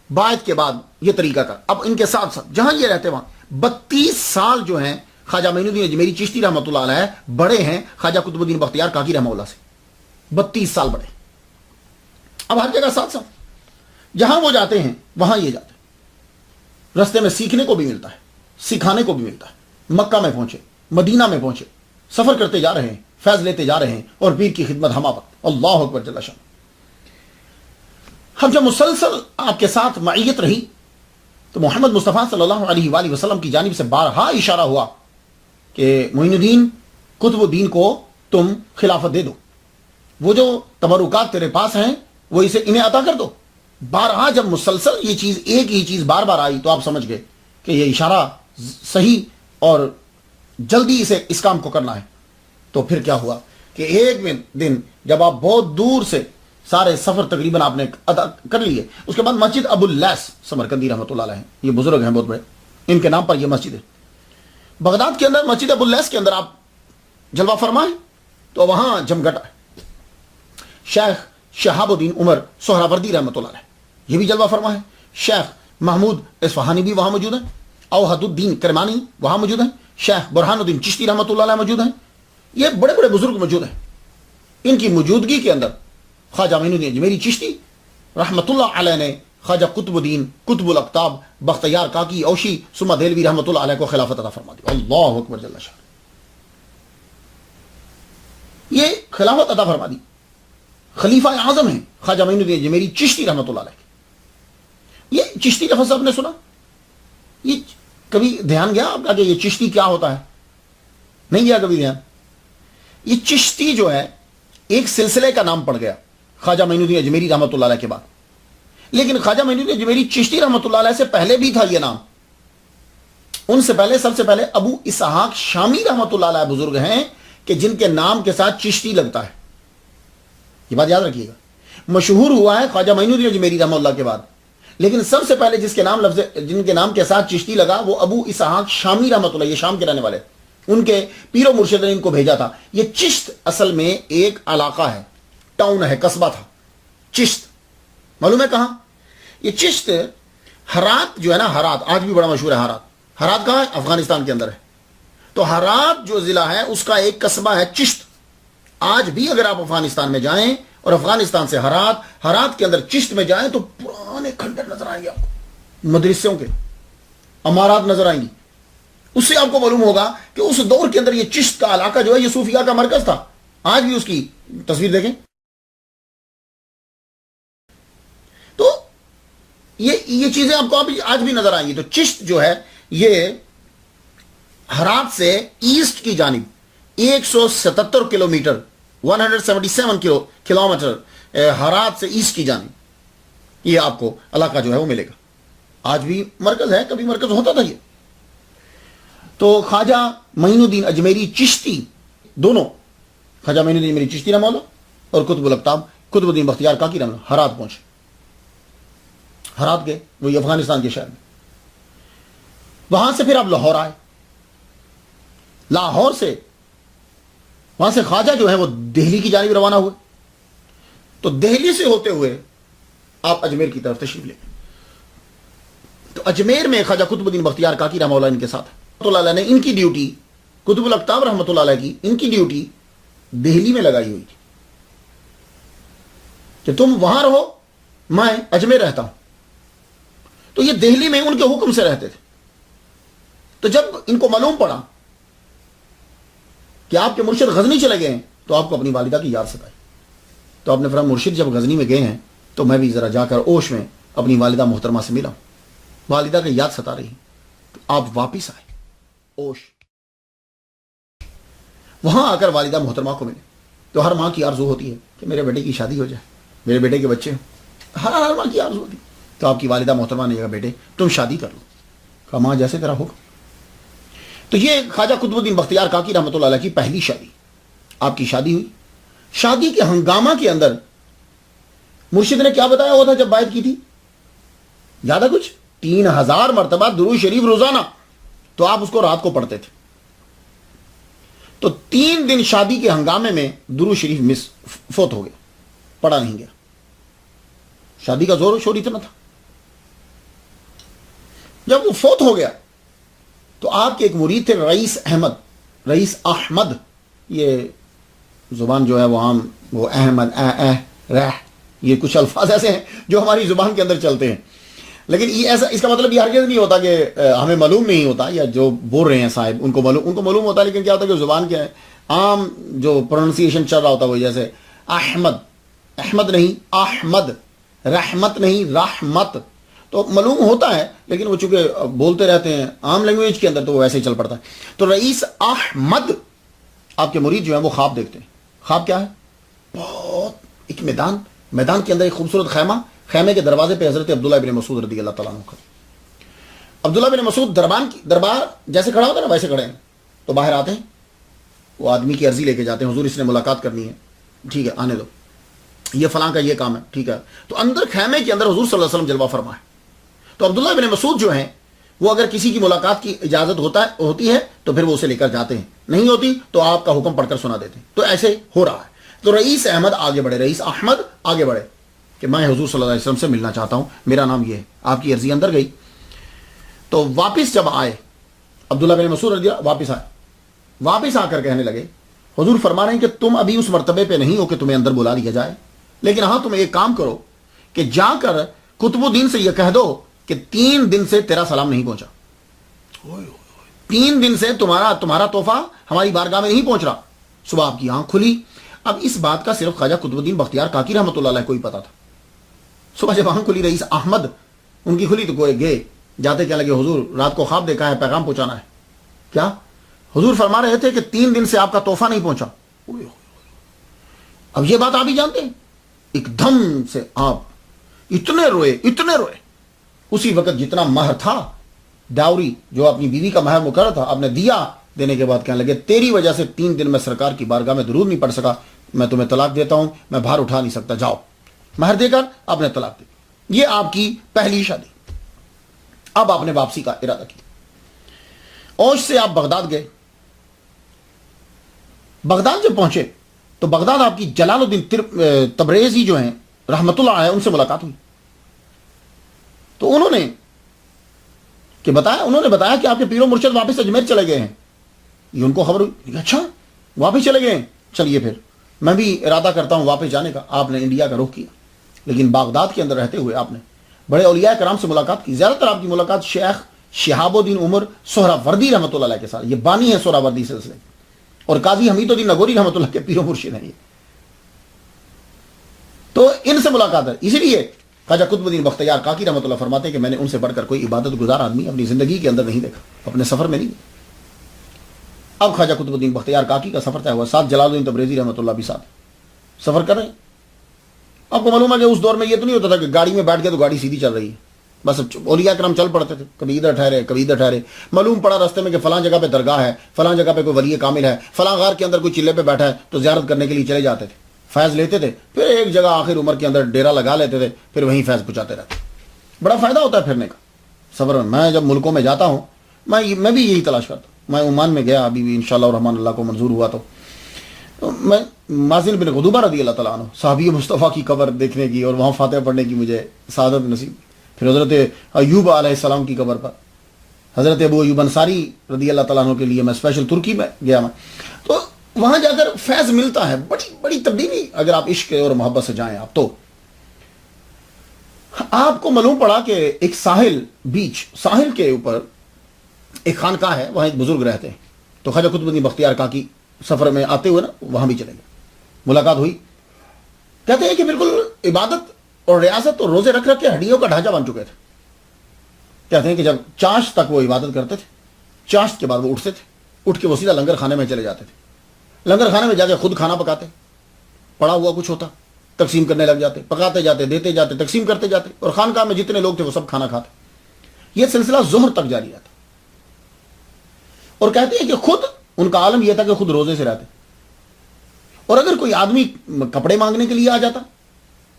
بعد کے بعد یہ طریقہ کا. اب ان کے ساتھ ساتھ جہاں یہ رہتے وہاں 32 سال جو ہیں خواجہ معین الدین اجمیری چشتی رحمۃ اللہ علیہ بڑے ہیں خواجہ قطب الدین بختیار کاکی رحمہ اللہ سے. 32 سال بڑے. اب ہر جگہ ساتھ ساتھ جہاں وہ جاتے ہیں وہاں یہ جاتے ہیں، رستے میں سیکھنے کو بھی ملتا ہے، سکھانے کو بھی ملتا ہے۔ مکہ میں پہنچے، مدینہ میں پہنچے، سفر کرتے جا رہے ہیں، فیض لیتے جا رہے ہیں، اور پیر کی خدمت ہمہ وقت۔ اللہ اکبر جل شان۔ ہم جب مسلسل آپ کے ساتھ معیت رہی تو محمد مصطفیٰ صلی اللہ علیہ وآلہ وسلم کی جانب سے بارہا اشارہ ہوا کہ معین الدین قطب الدین کو تم خلافت دے دو، وہ جو تبرکات تیرے پاس ہیں وہ انہیں عطا کر دو۔ بارہا جب مسلسل یہ چیز، ایک ہی چیز بار بار آئی تو آپ سمجھ گئے کہ یہ اشارہ صحیح اور جلدی اس کام کو کرنا ہے۔ تو پھر کیا ہوا کہ ایک دن جب آپ بہت دور سے سارے سفر تقریباً آپ نے ادا کر لیے، اس کے بعد مسجد ابو اللیث سمرقندی رحمۃ اللہ علیہ، یہ بزرگ ہیں بہت بڑے، ان کے نام پر یہ مسجد ہے بغداد کے اندر۔ مسجد ابو اللیث کے اندر آپ جلوہ فرمائیں تو وہاں جمگٹ ہے، شیخ شہاب الدین عمر سہراوردی رحمۃ اللہ علیہ یہ بھی جلوہ فرما ہے، شیخ محمود اصفہانی بھی وہاں موجود ہیں، اوحد الدین کرمانی وہاں موجود ہیں، شیخ برہان الدین چشتی رحمۃ اللہ علیہ موجود ہیں، یہ بڑے بڑے بزرگ موجود ہیں۔ ان کی موجودگی کے اندر خواجہ معین الدین اجمیری چشتی رحمۃ اللہ علیہ نے خواجہ قطب الدین قطب الاقطاب بختیار کاکی اوشی ثم دہلوی رحمۃ اللہ علیہ کو خلافت عطا فرما دی۔ اللہ اکبر جل شان۔ یہ خلافت عطا فرما دی، خلیفہ اعظم ہیں خواجہ معین الدین اجمیری چشتی رحمۃ اللہ علیہ۔ یہ چشتی لفظ آپ نے سنا؟ یہ کبھی دھیان گیا آپ کا کہ یہ چشتی کیا ہوتا ہے؟ نہیں گیا کبھی دھیان؟ یہ چشتی جو ہے ایک سلسلے کا نام پڑ گیا خواجہ معین الدین اجمیری رحمۃ اللہ علیہ کے بعد، لیکن خواجہ معین الدین اجمیری چشتی رحمۃ اللہ علیہ سے پہلے بھی تھا یہ نام۔ ان سے پہلے، سب سے پہلے ابو اسحاق شامی رحمۃ اللہ علیہ بزرگ ہیں کہ جن کے نام کے ساتھ چشتی لگتا ہے، یہ بات یاد رکھیے گا۔ مشہور ہوا ہے خواجہ معین الدین اجمیری رحمۃ اللہ کے بعد، لیکن سب سے پہلے جن کے نام کے ساتھ چشتی لگا وہ ابو اسحاق شامی رحمۃ اللہ، یہ شام کے رہنے والے، ان کے پیر و مرشد نے ان کو بھیجا تھا۔ یہ چشت اصل میں ایک علاقہ ہے، ٹاؤن ہے، قصبہ تھا چشت، معلوم ہے کہاں؟ یہ چشت ہرات جو ہے نا، ہرات آج بھی بڑا مشہور ہے۔ ہرات کہاں ہے؟ افغانستان کے اندر ہے۔ تو ہرات جو ضلع ہے اس کا ایک قصبہ ہے چشت۔ آج بھی اگر آپ افغانستان میں جائیں اور افغانستان سے ہرات کے اندر چشت میں جائیں تو پرانے کھنڈر نظر آئیں گے، آپ کو مدرسوں کے عمارات نظر آئیں گی۔ اس سے آپ کو معلوم ہوگا کہ اس دور کے اندر یہ چشت کا علاقہ جو ہے یہ صوفیاء کا مرکز تھا۔ آج بھی اس کی تصویر دیکھیں تو یہ چیزیں آپ کو آج بھی نظر آئیں گی۔ تو چشت جو ہے یہ ہرات سے ایسٹ کی جانب 177 کلومیٹر 177 کلومیٹر ہرات سے ایسٹ کی جانب یہ آپ کو علاقہ جو ہے وہ ملے گا۔ آج بھی مرکز ہے، کبھی مرکز ہوتا تھا یہ۔ تو خواجہ معین الدین اجمیری چشتی دونوں، خواجہ معین الدین اجمیری چشتی رحمہ اللہ اور قطب الاقطاب قطب الدین بختیار کاکی رحمہ اللہ ہرات پہنچے، ہرات گئے، وہی افغانستان کے شہر میں۔ وہاں سے پھر آپ لاہور آئے، لاہور سے وہاں سے خواجہ جو ہے وہ دہلی کی جانب روانہ ہوئے۔ تو دہلی سے ہوتے ہوئے آپ اجمیر کی طرف تشریف لے گئے۔ تو اجمیر میں خواجہ قطب الدین بختیار کاکی رحمہ اللہ ان کے ساتھ رحمۃ اللہ علیہ نے ان کی ڈیوٹی، قطب الاقطاب رحمۃ اللہ علیہ کی ان کی ڈیوٹی دہلی میں لگائی ہوئی تھی کہ تم وہاں رہو، میں اجمیر رہتا ہوں۔ تو یہ دہلی میں ان کے حکم سے رہتے تھے۔ تو جب ان کو معلوم پڑا کہ آپ کے مرشد غزنی چلے گئے ہیں تو آپ کو اپنی والدہ کی یاد ستائی۔ تو آپ نے فرمایا مرشد جب غزنی میں گئے ہیں تو میں بھی ذرا جا کر اوش میں اپنی والدہ محترمہ سے ملا ہوں، والدہ کی یاد ستا رہی، تو آپ واپس آئے اوش، وہاں آ کر والدہ محترمہ کو ملے۔ تو ہر ماں کی آرزو ہوتی ہے کہ میرے بیٹے کی شادی ہو جائے، میرے بیٹے کے بچے ہوں، ہر ماں کی آرزو ہوتی ہے۔ تو آپ کی والدہ محترمہ نے کہا بیٹے تم شادی کر لو، کہا ماں جیسے تیرا ہوگا۔ تو یہ خواجہ قطب الدین بختیار کاکی رحمۃ اللہ علیہ کی پہلی شادی، آپ کی شادی ہوئی۔ شادی کے ہنگامہ کے اندر مرشد نے کیا بتایا ہوا تھا جب بیعت کی تھی؟ یاد ہے کچھ؟ 3000 مرتبہ درود شریف روزانہ، تو آپ اس کو رات کو پڑھتے تھے۔ تو 3 دن شادی کے ہنگامے میں درود شریف فوت ہو گیا، پڑھا نہیں گیا۔ شادی کا زور و شور اتنا تھا۔ جب وہ فوت ہو گیا تو آپ کے ایک مرید تھے رئیس احمد، یہ زبان جو ہے وہ عام وہ احمد رہ یہ کچھ الفاظ ایسے ہیں جو ہماری زبان کے اندر چلتے ہیں، لیکن یہ ایسا، اس کا مطلب یہ ہرگز نہیں ہوتا کہ ہمیں معلوم نہیں ہوتا، یا جو بول رہے ہیں صاحب ان کو معلوم ہوتا ہے، لیکن کیا ہوتا ہے کہ زبان کے عام جو پروننسیشن چل رہا ہوتا ہے وہ جیسے احمد، احمد نہیں احمد، رحمت نہیں رحمت، تو معلوم ہوتا ہے، لیکن وہ چونکہ بولتے رہتے ہیں عام لینگویج کے اندر تو وہ ویسے ہی چل پڑتا ہے۔ تو رئیس احمد، آپ کے مرید جو ہیں وہ خواب دیکھتے ہیں۔ خواب کیا ہے؟ بہت ایک میدان کے اندر ایک خوبصورت خیمہ، خیمے کے دروازے پہ حضرت عبداللہ بن مسعود رضی اللہ تعالیٰ عنہ کا۔ عبداللہ بن مسعود دربار جیسے کھڑا ہوتا ہے نا ویسے کھڑے ہیں، تو باہر آتے ہیں، وہ آدمی کی عرضی لے کے جاتے ہیں، حضور اس نے ملاقات کرنی ہے، ٹھیک ہے آنے دو، یہ فلاں کا یہ کام ہے، ٹھیک ہے۔ تو اندر خیمے کے اندر حضور صلی اللہ علیہ وسلم جلوہ فرما ہے۔ تو عبداللہ بن مسعود جو ہیں وہ اگر کسی کی ملاقات کی اجازت ہوتی ہے تو پھر وہ اسے لے کر جاتے ہیں، نہیں ہوتی تو آپ کا حکم پڑھ کر سنا دیتے ہیں۔ تو ایسے ہو رہا ہے۔ تو رئیس احمد آگے بڑھے، رئیس احمد آگے بڑھے کہ میں حضور صلی اللہ علیہ وسلم سے ملنا چاہتا ہوں، میرا نام یہ ہے، آپ کی عرضی اندر گئی۔ تو واپس جب آئے عبداللہ بن مسعود رضی اللہ واپس آ کر کہنے لگے، حضور فرما رہے ہیں کہ تم ابھی اس مرتبے پہ نہیں ہو کہ تمہیں اندر بلا لیا جائے، لیکن ہاں تم ایک کام کرو کہ جا کر قطب الدین سے یہ کہہ دو کہ 3 دن سے تیرا سلام نہیں پہنچا، 3 دن سے تمہارا تحفہ ہماری بارگاہ میں نہیں پہنچ رہا۔ صبح آپ کی آنکھ کھلی۔ اب اس بات کا صرف خواجہ قطب الدین بختیار کاکی رحمۃ اللہ علیہ کو ہی پتا تھا۔ صبح جب آنکھ کھلی رئیس احمد ان کی کھلی تو کوئی گئے، جاتے کیا لگے، حضور رات کو خواب دیکھا ہے، پیغام پہنچانا ہے۔ کیا؟ حضور فرما رہے تھے کہ 3 دن سے آپ کا تحفہ نہیں پہنچا۔ اب یہ بات آپ ہی جانتے ہیں، ایک دم سے آپ اتنے روئے۔ اسی وقت جتنا مہر تھا، ڈاوری جو اپنی بیوی کا مہر مقرر تھا، آپ نے دیا، دینے کے بعد کہنے لگے تیری وجہ سے 3 دن میں سرکار کی بارگاہ میں درود نہیں پڑھ سکا، میں تمہیں طلاق دیتا ہوں، میں بھار اٹھا نہیں سکتا، جاؤ۔ مہر دے کر آپ نے طلاق دی۔ یہ آپ کی پہلی شادی۔ اب آپ نے واپسی کا ارادہ کیا۔ اوش سے آپ بغداد گئے۔ بغداد جب پہنچے تو بغداد آپ کی جلال الدین تبریزی جو ہیں رحمت اللہ علیہ ان سے ملاقات ہوئی۔ تو انہوں نے بتایا کہ آپ کے پیر و مرشد واپس اجمیر چلے گئے ہیں۔ یہ ان کو خبر ہوئی، اچھا واپس چلے گئے ہیں، چلیے پھر میں بھی ارادہ کرتا ہوں واپس جانے کا۔ آپ نے انڈیا کا رخ کیا، لیکن بغداد کے اندر رہتے ہوئے آپ نے بڑے اولیاء کرام سے ملاقات کی۔ زیادہ تر آپ کی ملاقات شیخ شہاب الدین عمر سہراوردی رحمۃ اللہ علیہ کے ساتھ، یہ بانی ہے سہراوردی سلسلے، اور قاضی حمید الدین نگوری رحمۃ اللہ کے پیر و مرشد ہیں یہ۔ تو ان سے ملاقات ہے۔ اسی لیے خواجہ قطب الدین بختیار کاکی رحمۃ اللہ فرماتے ہیں کہ میں نے ان سے بڑھ کر کوئی عبادت گزار آدمی اپنی زندگی کے اندر نہیں دیکھا، اپنے سفر میں نہیں۔ اب خواجہ قطب الدین بختیار کاکی کا سفر طے ہوا، ساتھ جلال الدین تبریزی رحمۃ اللہ بھی ساتھ سفر کر رہے ہیں۔ آپ کو معلوم ہے کہ اس دور میں یہ تو نہیں ہوتا تھا کہ گاڑی میں بیٹھ کے تو گاڑی سیدھی چل رہی ہے، بس اولیاء کرام چل پڑتے تھے، کبھی ادھر ٹھہرے، معلوم پڑا راستے میں کہ فلاں جگہ پہ درگاہ ہے، فلاں جگہ پہ کوئی ولی کامل ہے، فلاں غار کے اندر کوئی چلے پہ بیٹھا ہے، تو زیارت کرنے کے لیے چلے جاتے تھے، فیض لیتے تھے، پھر ایک جگہ آخر عمر کے اندر ڈیرا لگا لیتے تھے، پھر وہیں فیض پہنچاتے رہتے۔ بڑا فائدہ ہوتا ہے پھرنے کا سفر میں۔ میں جب ملکوں میں جاتا ہوں میں بھی یہی تلاش کرتا ہوں۔ میں عمان میں گیا ابھی بھی انشاءاللہ الرحمن، اللہ کو منظور ہوا تو میں مازن بن غدوبہ رضی اللہ تعالیٰ عنہ صحابی مصطفیٰ کی قبر دیکھنے کی اور وہاں فاتحہ پڑھنے کی مجھے سعادت نصیب۔ پھر حضرت ایوب علیہ السلام کی قبر پر حضرت ابو ایوب انصاری رضی اللہ تعالیٰ عنہ کے لیے میں اسپیشل ترکی میں گیا، میں تو وہاں جا کر فیض ملتا ہے، بڑی بڑی تبدیلی اگر آپ عشق اور محبت سے جائیں آپ تو آپ کو معلوم پڑا کہ ایک ساحل کے اوپر ایک خانقاہ ہے، وہاں ایک بزرگ رہتے ہیں۔ تو خواجہ قطب الدین بختیار کاکی سفر میں آتے ہوئے نا وہاں بھی چلے گئے، ملاقات ہوئی۔ کہتے ہیں کہ بالکل عبادت اور ریاضت اور روزے رکھ کے ہڈیوں کا ڈھانچہ بن چکے تھے۔ کہتے ہیں کہ جب چاشت تک وہ عبادت کرتے تھے، چاشت کے بعد وہ اٹھتے تھے، اٹھ کے وہ سیدھا لنگر خانے میں چلے جاتے تھے۔ لنگر خانے میں جا کے خود کھانا پکاتے، پڑا ہوا کچھ ہوتا تقسیم کرنے لگ جاتے، پکاتے جاتے، دیتے جاتے، تقسیم کرتے جاتے، اور خانقاہ میں جتنے لوگ تھے وہ سب کھانا کھاتے۔ یہ سلسلہ ظہر تک جاری رہتا۔ اور کہتے ہیں کہ خود ان کا عالم یہ تھا کہ خود روزے سے رہتے، اور اگر کوئی آدمی کپڑے مانگنے کے لیے آ جاتا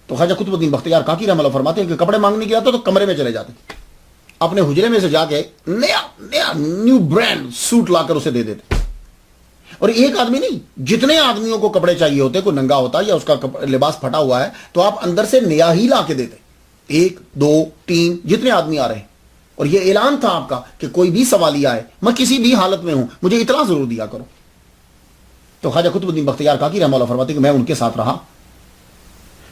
تو خواجہ قطب الدین بختیار کاکی رحمۃ اللہ فرماتے ہیں کہ کپڑے مانگنے کے لیے آتا تو کمرے میں چلے جاتے، اپنے حجرے میں سے جا کے نیو برانڈ سوٹ لا کر اسے دے دیتے۔ اور ایک آدمی نہیں، جتنے آدمیوں کو کپڑے چاہیے ہوتے، کوئی ننگا ہوتا یا اس کا لباس پھٹا ہوا ہے تو آپ اندر سے نیا ہی لا کے دیتے، 1 2 3 جتنے آدمی آ رہے ہیں۔ اور یہ اعلان تھا آپ کا کہ کوئی بھی سوالی آئے، میں کسی بھی حالت میں ہوں، مجھے اطلاع ضرور دیا کرو۔ تو خواجہ قطب الدین بختیار کاکی رحمۃ اللہ فرماتے کہ میں ان کے ساتھ رہا۔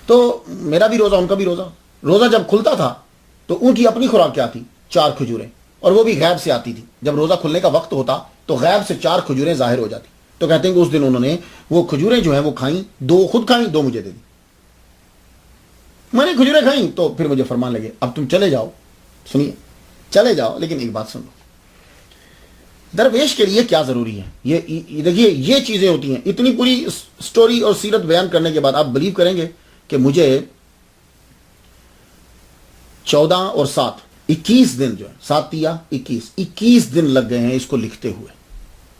تو میرا بھی روزہ ان کا بھی روزہ جب کھلتا تھا تو ان کی اپنی خوراک کیا تھی؟ 4 کھجوریں، اور وہ بھی غیب سے آتی تھی. جب روزہ کھلنے کا وقت ہوتا تو غیب سے 4 کھجوریں ظاہر ہو جاتی. تو کہتے ہیں کہ اس دن انہوں نے وہ کھجوریں جو ہیں وہ کھائیں، 2 خود کھائیں، 2 مجھے دے دی. میں نے کھجوریں کھائیں تو پھر مجھے فرمان لگے اب تم چلے جاؤ. سنیے، چلے جاؤ، لیکن ایک بات سن لو، درویش کے لیے کیا ضروری ہے؟ یہ دیکھیے، یہ چیزیں ہوتی ہیں. اتنی پوری سٹوری اور سیرت بیان کرنے کے بعد آپ بلیو کریں گے کہ مجھے 14 اور 7 21 دن جو ہے، 7 یا 21 دن لگ گئے ہیں اس کو لکھتے ہوئے.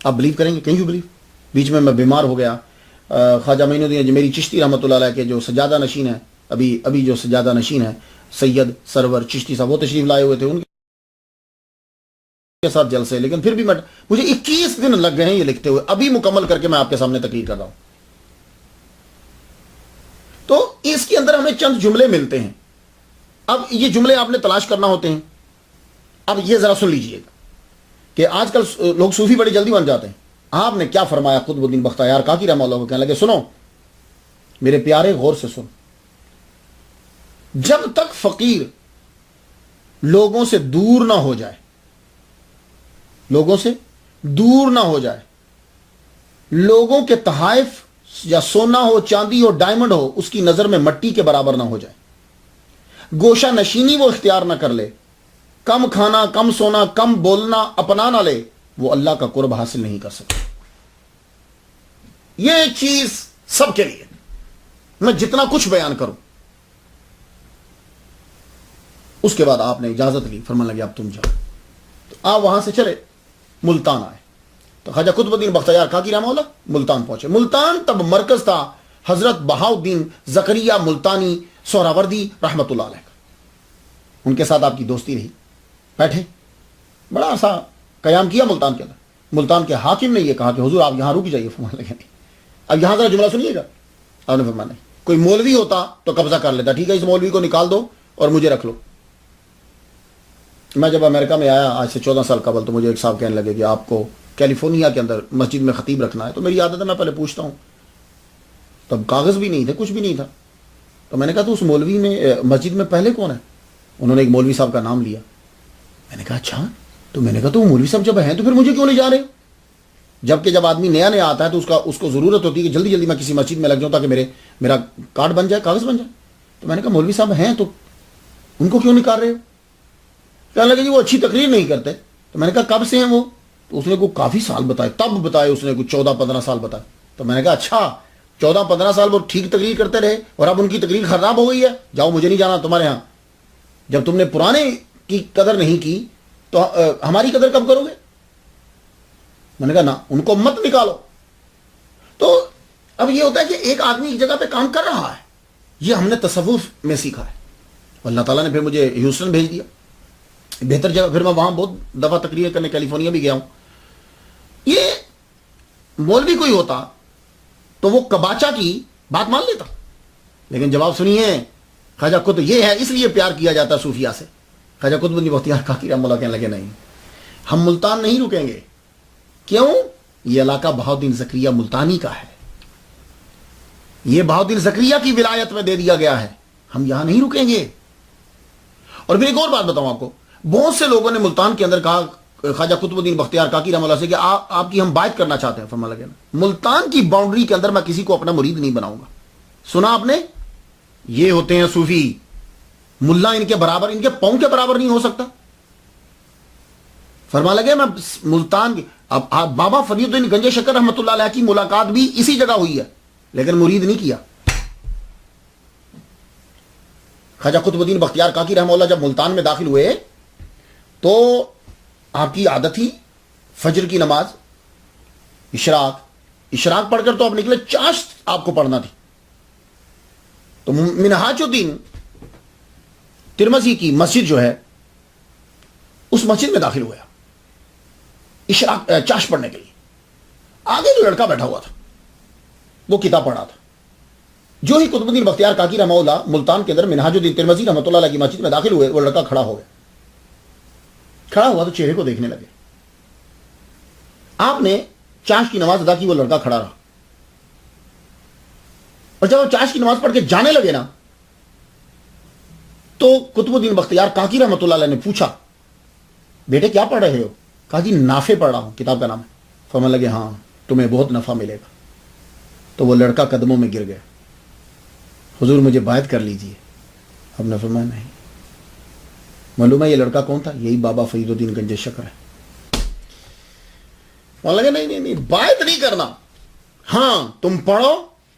آپ بلیو کریں گے؟ کہیں یو بلیو؟ بیچ میں بیمار ہو گیا. خواجہ معین الدین اجمیری چشتی رحمۃ اللہ علیہ کے جو سجادہ نشین ہے، ابھی جو سجادہ نشین ہے سید سرور چشتی صاحب، وہ تشریف لائے ہوئے تھے، ان کے ساتھ جلسے. لیکن پھر بھی مجھے 21 دن لگ گئے ہیں یہ لکھتے ہوئے. ابھی مکمل کر کے میں آپ کے سامنے تقریر کر رہا ہوں. تو اس کے اندر ہمیں چند جملے ملتے ہیں. اب یہ جملے آپ نے تلاش کرنا ہوتے ہیں. اب یہ ذرا سن لیجئے گا کہ آج کل لوگ صوفی بڑی جلدی بن جاتے ہیں. آپ نے کیا فرمایا؟ قطب الدین بختیار کاکی رحمہ اللہ کو کہنے لگے سنو میرے پیارے، غور سے سن، جب تک فقیر لوگوں سے دور نہ ہو جائے، لوگوں کے تحائف یا سونا ہو، چاندی ہو، ڈائمنڈ ہو، اس کی نظر میں مٹی کے برابر نہ ہو جائے، گوشہ نشینی وہ اختیار نہ کر لے، کم کھانا، کم سونا، کم بولنا اپنا نہ لے، وہ اللہ کا قرب حاصل نہیں کر سکتا. یہ چیز سب کے لیے، میں جتنا کچھ بیان کروں. اس کے بعد آپ نے اجازت لی، فرمان لگے اب تم جاؤ. تو آپ وہاں سے چلے، ملتان آئے. تو خواجہ قطب الدین بختیار کاکی رحمہ اللہ ملتان پہنچے. ملتان تب مرکز تھا حضرت بہاؤالدین زکریا ملتانی سہراوردی رحمۃ اللہ علیہ کا. ان کے ساتھ آپ کی دوستی رہی. بیٹھے، بڑا سا قیام کیا ملتان کے اندر. ملتان کے حاکم نے یہ کہا کہ حضور آپ یہاں رک جائیے. فرمان لگے نہیں. اب یہاں ذرا جملہ سنیے گا. آپ نے فرمایا نہیں. کوئی مولوی ہوتا تو قبضہ کر لیتا، ٹھیک ہے اس مولوی کو نکال دو اور مجھے رکھ لو. میں جب امریکہ میں آیا آج سے 14 سال قبل، تو مجھے ایک صاحب کہنے لگے کہ آپ کو کیلیفورنیا کے اندر مسجد میں خطیب رکھنا ہے. تو میری عادت ہے میں پہلے پوچھتا ہوں. تب کاغذ بھی نہیں تھے، کچھ بھی نہیں تھا. تو میں نے کہا تو اس مولوی میں مسجد میں پہلے کون ہے؟ انہوں نے ایک مولوی صاحب کا نام لیا. میں نے کہا اچھا. تو میں نے کہا تو وہ مولوی صاحب جب ہیں تو پھر مجھے کیوں لے جا رہے ہو؟ جبکہ جب آدمی نیا نیا آتا ہے تو اس کو ضرورت ہوتی ہے کہ جلدی جلدی میں کسی مسجد میں لگ جاؤں تاکہ میرا کارڈ بن جائے، کاغذ بن جائے. تو میں نے کہا مولوی صاحب ہیں تو ان کو کیوں نکال رہے ہو؟ کہنے لگے جی وہ اچھی تقریر نہیں کرتے. تو میں نے کہا کب سے ہیں وہ؟ تو اس نے کوئی کافی سال بتائے، تب بتائے اس نے کوئی 14-15 سال بتائے. تو میں نے کہا اچھا 14-15 سال وہ ٹھیک تقریر کرتے رہے اور اب ان کی تقریر خراب ہو گئی ہے، جاؤ مجھے نہیں جانا تمہارے ہاں. جب تم نے پرانے کی قدر نہیں کی تو ہماری قدر کب کرو گے؟ میں نے کہا نا، ان کو مت نکالو. تو اب یہ ہوتا ہے کہ ایک آدمی ایک جگہ پہ کام کر رہا ہے، یہ ہم نے تصوف میں سیکھا ہے. اللہ تعالیٰ نے پھر مجھے ہیوسٹن بھیج دیا، بہتر جگہ. پھر میں وہاں بہت دفعہ تقریر کرنے کیلیفورنیا بھی گیا ہوں. یہ مولوی کوئی ہوتا تو وہ کباچا کی بات مان لیتا. لیکن جواب سنیے، خواجہ قطب یہ ہے اس لیے پیار کیا جاتا ہے صوفیہ سے. خواجہ قطب الدین بختیار کاکی رحمہ اللہ کہنے لگے نہیں، ہم ملتان نہیں رکیں گے. کیوں؟ یہ علاقہ بہاؤالدین زکریا ملتانی کا ہے، یہ بہاؤالدین زکریا کی ولایت میں دے دیا گیا ہے، ہم یہاں نہیں رکیں گے. اور پھر ایک اور بات بتاؤں آپ کو، بہت سے لوگوں نے ملتان کے اندر کہا خواجہ قطب الدین بختیار کاکی رحمہ اللہ سے کہ آپ کی ہم بائعت کرنا چاہتے ہیں. فرمان لگے نا، ملتان کی باؤنڈری کے اندر میں کسی کو اپنا مرید نہیں بناؤں گا. سنا آپ نے؟ یہ ہوتے ہیں صوفی. ملا ان کے برابر، ان کے پاؤں کے برابر نہیں ہو سکتا. فرما لگے میں ملتان کی. اب بابا فرید الدین گنج شکر رحمۃ اللہ علیہ کی ملاقات بھی اسی جگہ ہوئی ہے، لیکن مرید نہیں کیا. خواجہ قطب الدین بختیار کاکی رحمہ اللہ جب ملتان میں داخل ہوئے تو آپ کی عادت تھی فجر کی نماز، اشراق پڑھ کر تو آپ نکلے، چاشت آپ کو پڑھنا تھی. تو منہاج الدین ترمذی کی مسجد جو ہے اس مسجد میں داخل ہوا اشراق چاش پڑھنے کے لیے. آگے جو لڑکا بیٹھا ہوا تھا وہ کتاب پڑھا تھا. جو ہی قطب الدین بختیار کاکی رحمہ اللہ ملتان کے اندر منہاج الدین ترمذی رحمۃ اللہ علیہ کی مسجد میں داخل ہوئے، وہ لڑکا کھڑا ہو گیا. کھڑا ہوا تو چہرے کو دیکھنے لگے. آپ نے چاش کی نماز ادا کی، وہ لڑکا کھڑا رہا. اور جب وہ چاش کی نماز پڑھ کے جانے لگے نا تو قطب الدین بختیار کاکی رحمۃ اللہ علیہ نے پوچھا بیٹے کیا پڑھ رہے ہو؟ کہا جی نافع پڑھ رہا ہوں، کتاب کا نام ہے۔ فرمانے لگے ہاں تمہیں بہت نفع ملے گا۔ تو وہ لڑکا قدموں میں گر گیا، حضور مجھے بیعت کر لیجئے۔ ہم نے فرمایا نہیں۔ معلوم ہے یہ لڑکا کون تھا؟ یہی بابا فرید الدین گنج شکر ہے۔ فرمانے لگے نہیں بیعت نہیں کرنا، ہاں تم پڑھو،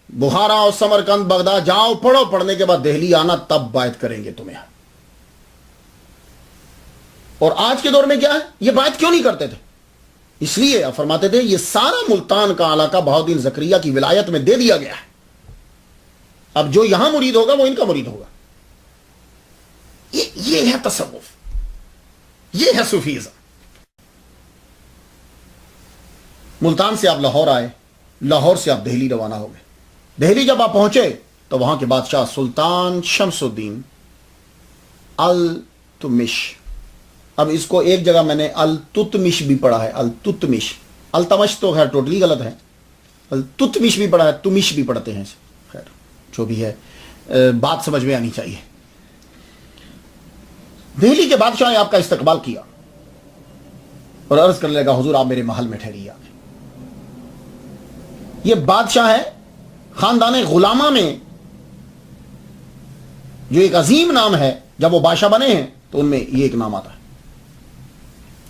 بخارا اور سمرقند بغداد جاؤ پڑھو، پڑھنے کے بعد دہلی آنا تب بیعت کریں گے تمہیں۔ اور آج کے دور میں کیا ہے؟ یہ بیعت کیوں نہیں کرتے تھے؟ اس لیے آپ فرماتے تھے یہ سارا ملتان کا علاقہ بہاؤالدین زکریا کی ولایت میں دے دیا گیا ہے، اب جو یہاں مرید ہوگا وہ ان کا مرید ہوگا۔ یہ ہے تصوف، یہ ہے صوفیزم۔ ملتان سے آپ لاہور آئے، لاہور سے آپ دہلی روانہ ہو گئے۔ دہلی جب آپ پہنچے تو وہاں کے بادشاہ سلطان شمس الدین التمش، اب اس کو ایک جگہ میں نے التتمش بھی پڑھا ہے، التتمش، التمش تو خیر ٹوٹلی غلط ہے، التتمش بھی پڑھا ہے، تمش بھی پڑھتے ہیں، خیر جو بھی ہے بات سمجھ میں آنی چاہیے۔ دہلی کے بادشاہ نے آپ کا استقبال کیا اور عرض کرنے لگا حضور آپ میرے محل میں ٹھہریے۔ یہ بادشاہ ہے خاندان غلامہ میں جو ایک عظیم نام ہے، جب وہ بادشاہ بنے ہیں تو ان میں یہ ایک نام آتا ہے۔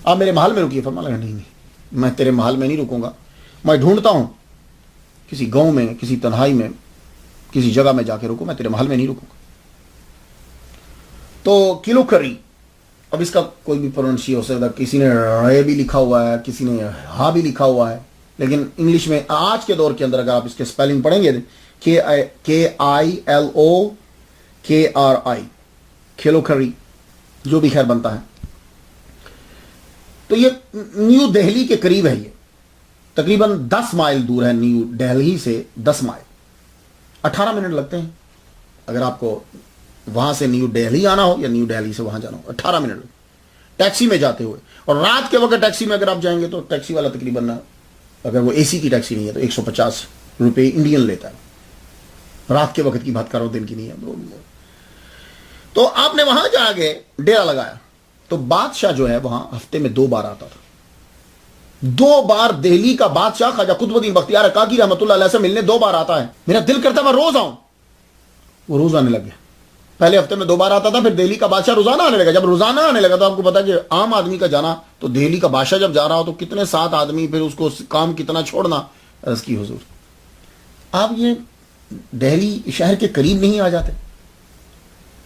آپ میرے محل میں رکیے۔ فرمایا نہیں میں تیرے محل میں نہیں رکوں گا، میں ڈھونڈتا ہوں کسی گاؤں میں، کسی تنہائی میں، کسی جگہ میں جا کے رکوں، میں تیرے محل میں نہیں رکوں گا۔ تو کلو کری، اب اس کا کوئی بھی پروننسی ہو سکتا، کسی نے رے بھی لکھا ہوا ہے، کسی نے ہا بھی لکھا ہوا ہے، لیکن انگلش میں آج کے دور کے اندر اگر آپ اس کے سپیلنگ پڑھیں گے KILOKRI، کھیلو کھری، جو بھی خیر بنتا ہے۔ تو یہ نیو دہلی کے قریب ہے، یہ تقریباً 10 مائل دور ہے، نیو دہلی سے 10 مائل، 18 منٹ لگتے ہیں اگر آپ کو وہاں سے نیو دہلی آنا ہو یا نیو دہلی سے وہاں جانا ہو، 18 منٹ ٹیکسی میں جاتے ہوئے۔ اور رات کے وقت ٹیکسی میں اگر آپ جائیں گے تو ٹیکسی والا تقریباً اگر وہ AC کی ٹیکسی نہیں ہے تو 150 روپے انڈین لیتا ہے، رات کے وقت کی بات کر رہا ہوں، دن کی نہیں ہے۔ تو آپ نے وہاں جا کے ڈیرا لگایا تو بادشاہ جو ہے وہاں ہفتے میں 2 بار آتا تھا، 2 بار دہلی کا بادشاہ خواجہ قطب الدین بختیار کاکی رحمۃ اللہ علیہ سے ملنے 2 بار آتا ہے۔ میرا دل کرتا ہے میں روز آؤں، وہ روز آنے لگ گیا۔ پہلے ہفتے میں 2 بار آتا تھا، پھر دہلی کا بادشاہ روزانہ آنے لگا۔ جب روزانہ آنے لگا تو آپ کو پتا کہ عام آدمی کا جانا، تو دہلی کا بادشاہ جب جا رہا ہو تو کتنے 7 آدمی، پھر اس کو کام کتنا چھوڑنا۔ عرض کی حضور آپ یہ دہلی شہر کے قریب نہیں آ جاتے؟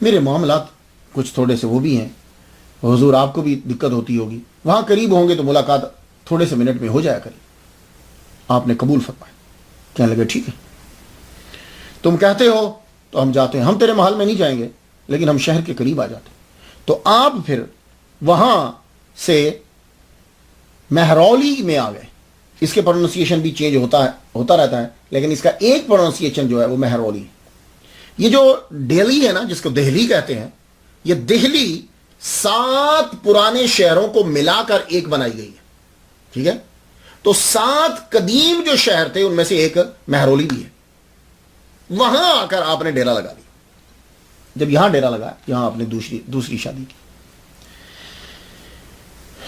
میرے معاملات کچھ تھوڑے سے وہ بھی ہیں، حضور آپ کو بھی دقت ہوتی ہوگی، وہاں قریب ہوں گے تو ملاقات تھوڑے سے منٹ میں ہو جایا کرے۔ آپ نے قبول فرمایا، کہنے لگے ٹھیک ہے تم کہتے ہو تو ہم جاتے ہیں، ہم تیرے محل میں نہیں جائیں گے لیکن ہم شہر کے قریب آ جاتے ہیں۔ تو آپ پھر وہاں سے مہرولی میں آ گئے۔ اس کے پروننسیشن بھی چینج ہوتا رہتا ہے، لیکن اس کا ایک پروننسیشن جو ہے وہ مہرولی ہے۔ یہ جو دہلی ہے نا، جس کو دہلی کہتے ہیں، یہ دہلی 7 پرانے شہروں کو ملا کر ایک بنائی گئی ہے، ٹھیک ہے؟ تو 7 قدیم جو شہر تھے ان میں سے ایک مہرولی بھی ہے۔ وہاں آ کر آپ نے ڈیرا لگا دیا۔ جب یہاں ڈیرا لگا، یہاں آپ نے دوسری شادی کی۔